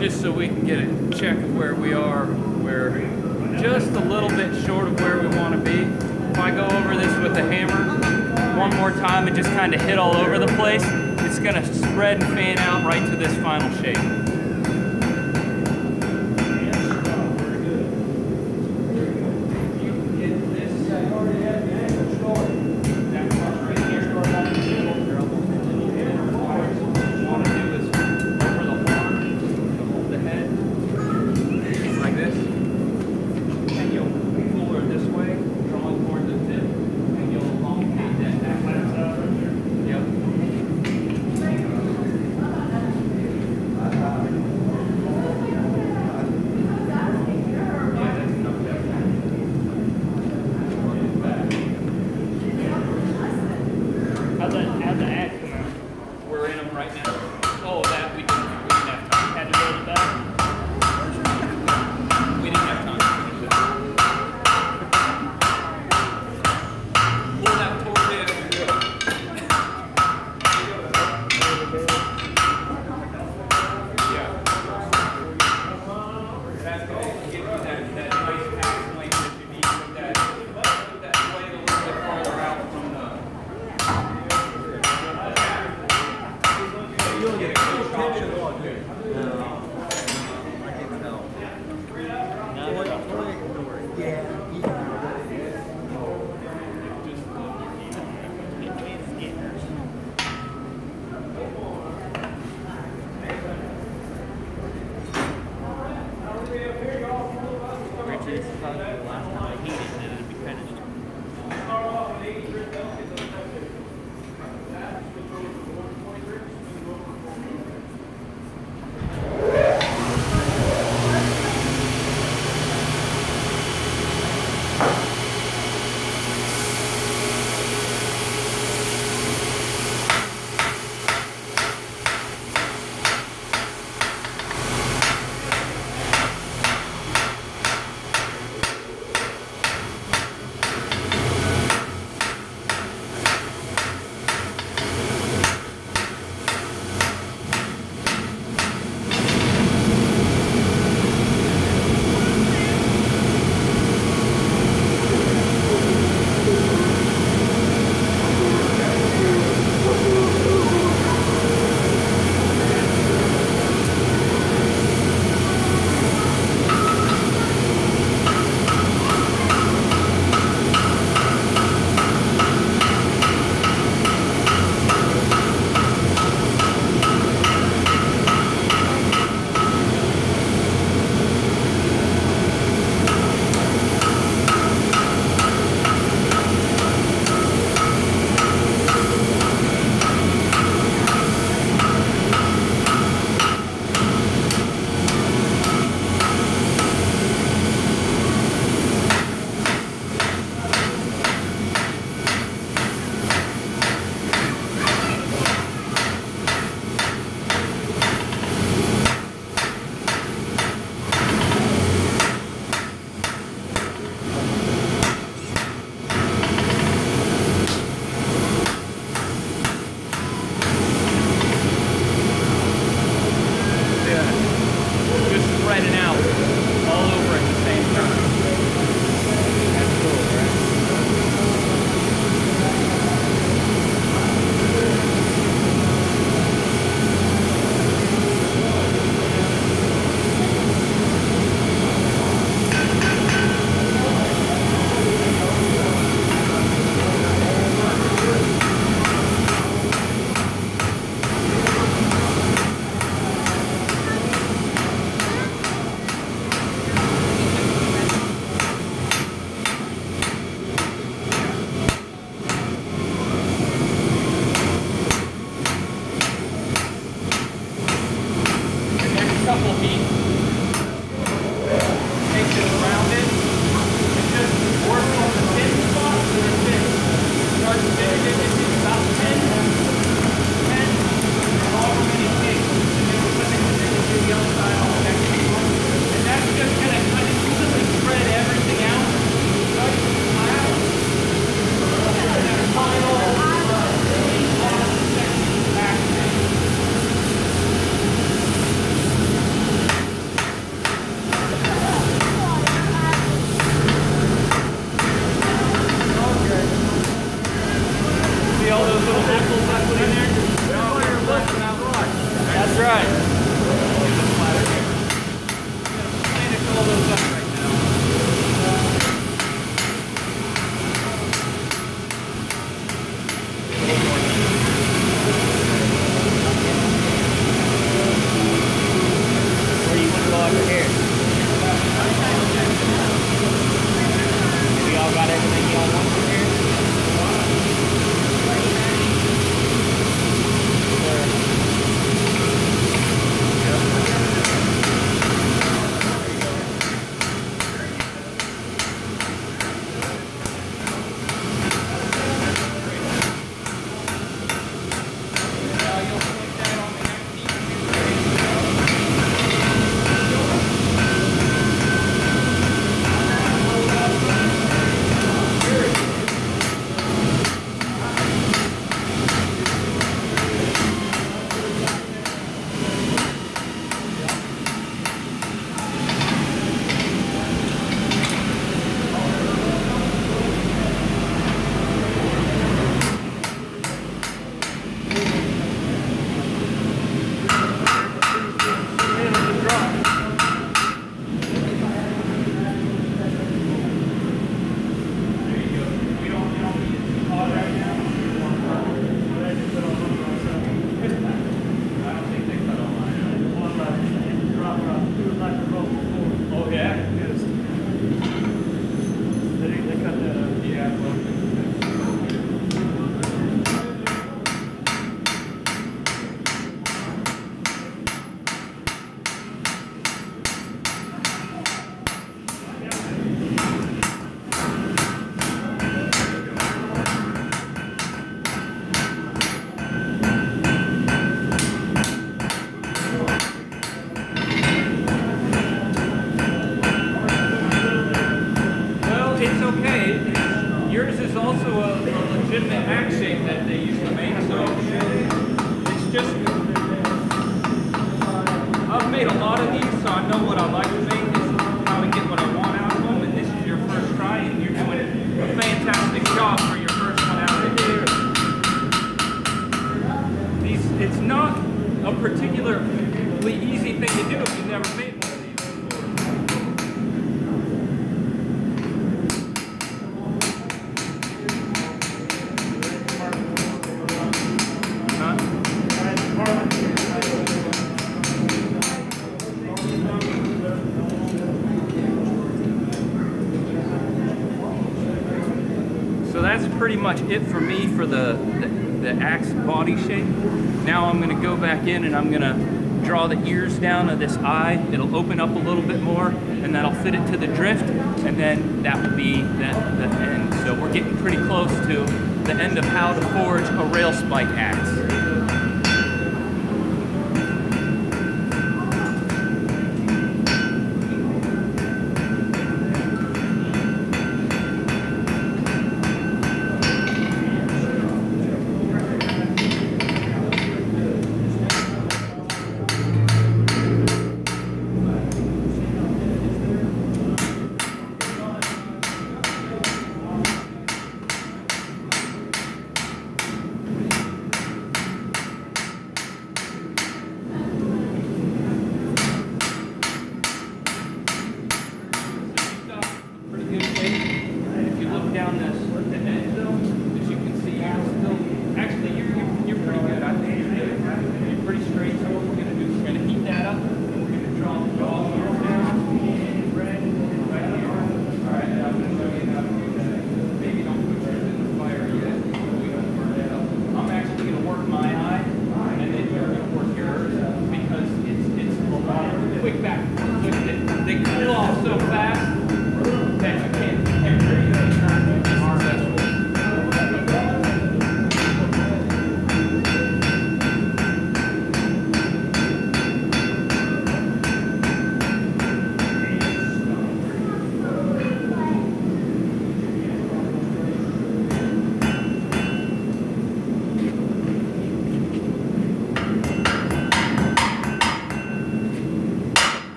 just so we can get a check of where we are. We're just a little bit short of where we want to be. If I go over this with a hammer one more time and just kind of hit all over the place, it's going to spread and fan out right to this final shape. know what I like to make is how to get what I want out of them, and this is your first try, and you're doing a fantastic job for your first one out of here. It's not a particularly easy thing to do if you've never made one of these So that's pretty much it for me for the axe body shape. Now I'm going to go back in and I'm going to draw the ears down of this eye. It'll open up a little bit more, and then I'll fit it to the drift, and then that will be the end. So we're getting pretty close to the end of how to forge a rail spike axe.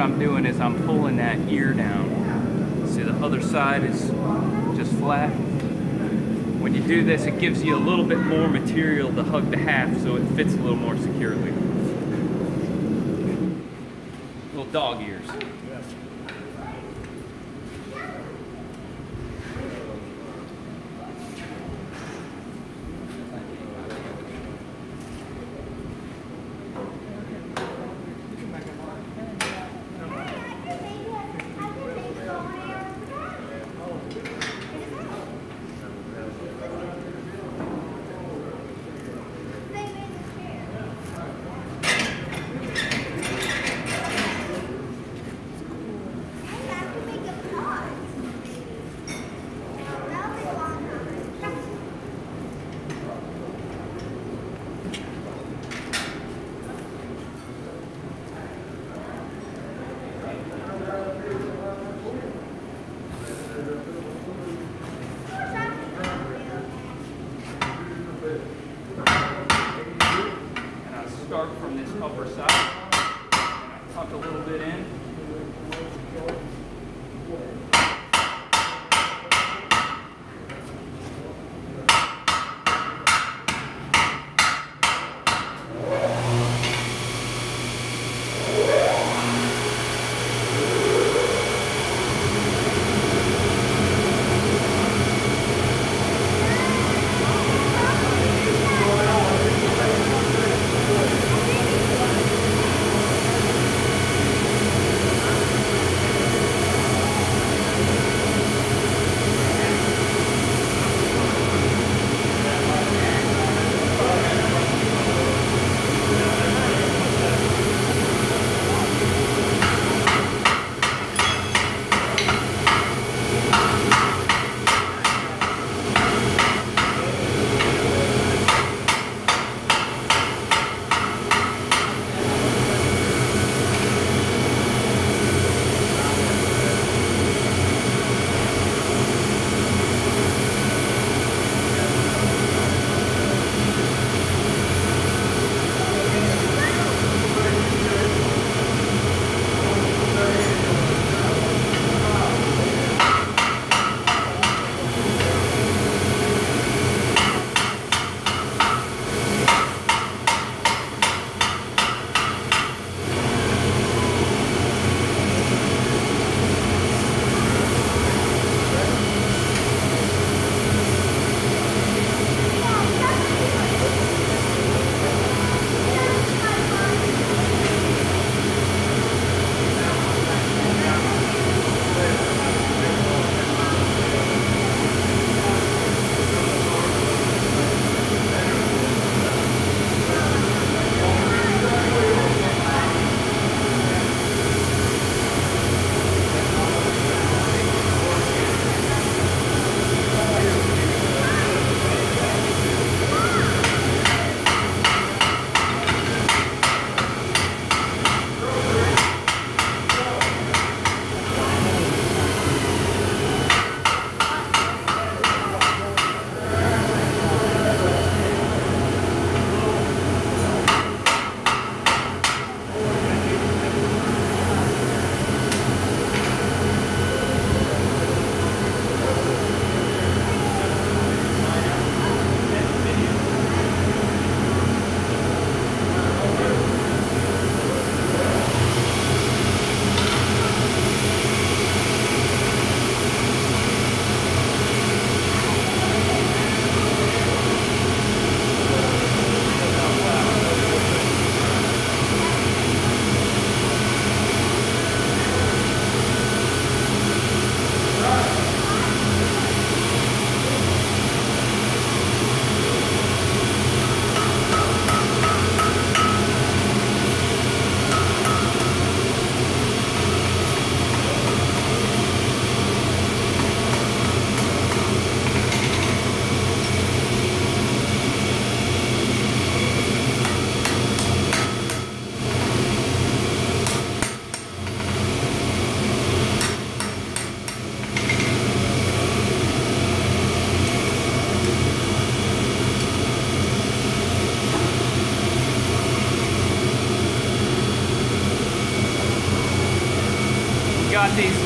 I'm doing is I'm pulling that ear down. See, the other side is just flat. When you do this, it gives you a little bit more material to hug the haft so it fits a little more securely. Little dog ears. Start from this upper side, and I tuck a little bit in.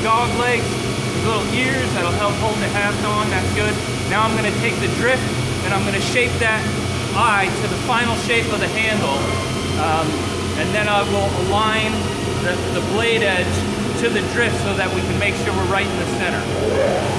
dog legs, these little ears that'll help hold the haft on. That's good. Now I'm going to take the drift and I'm going to shape that eye to the final shape of the handle. And then I will align the blade edge to the drift so that we can make sure we're right in the center.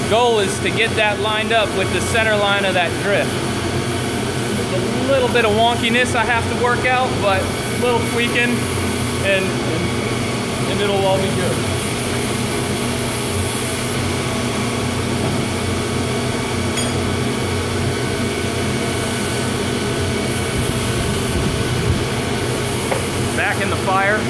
Goal is to get that lined up with the center line of that drift. There's a little bit of wonkiness I have to work out, but a little tweaking and it'll all be good. Back in the fire.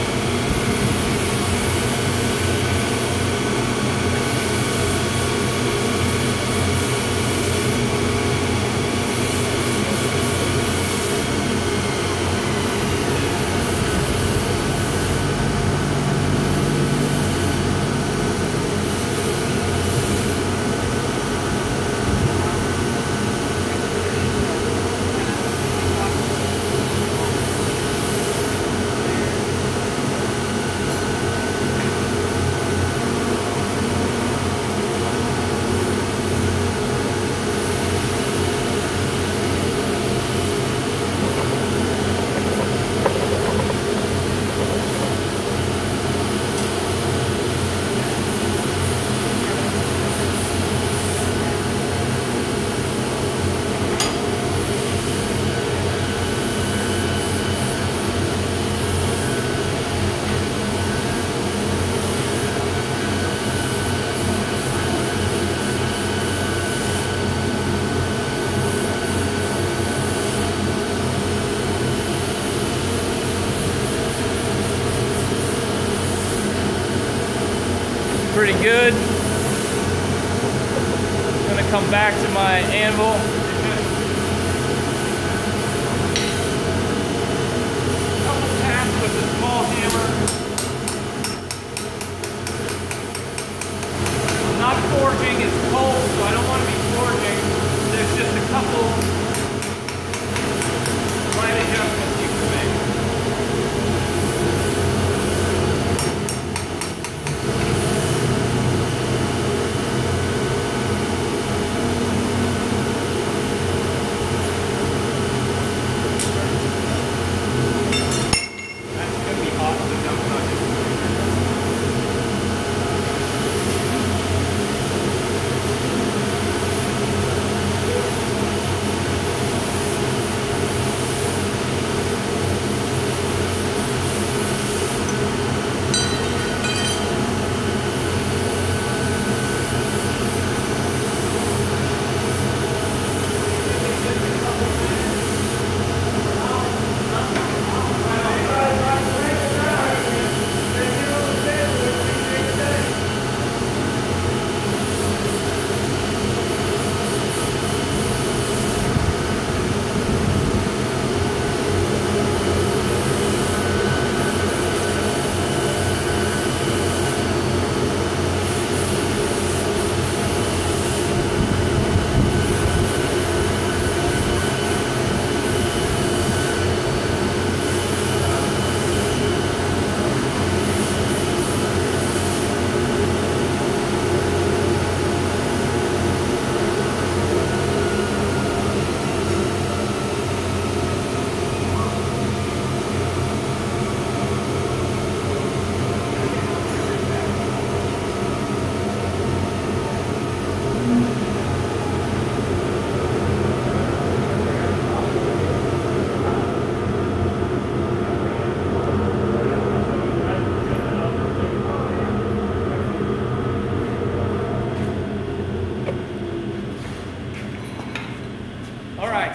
Pretty good. I'm gonna come back to my anvil. Couple taps with a small hammer. I'm not forging, it's cold, so I don't want to be forging. There's just a couple slight adjustments you can make.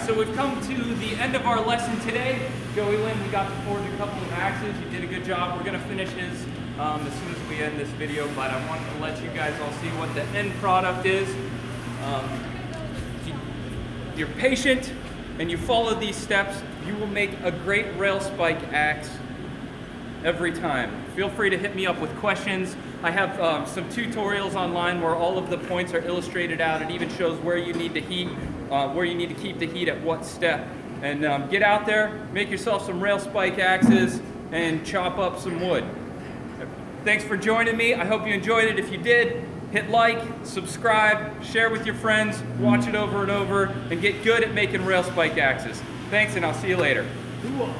So we've come to the end of our lesson today. Joey Lynn, we got to forge a couple of axes. You did a good job. We're going to finish his as soon as we end this video, but I wanted to let you guys all see what the end product is. If you're patient and you follow these steps, you will make a great rail spike axe every time. Feel free to hit me up with questions. I have some tutorials online where all of the points are illustrated out. It even shows where you need to heat, where you need to keep the heat at what step. And get out there, make yourself some rail spike axes, and chop up some wood. Thanks for joining me. I hope you enjoyed it. If you did, hit like, subscribe, share with your friends, watch it over and over, and get good at making rail spike axes. Thanks, and I'll see you later. Cool.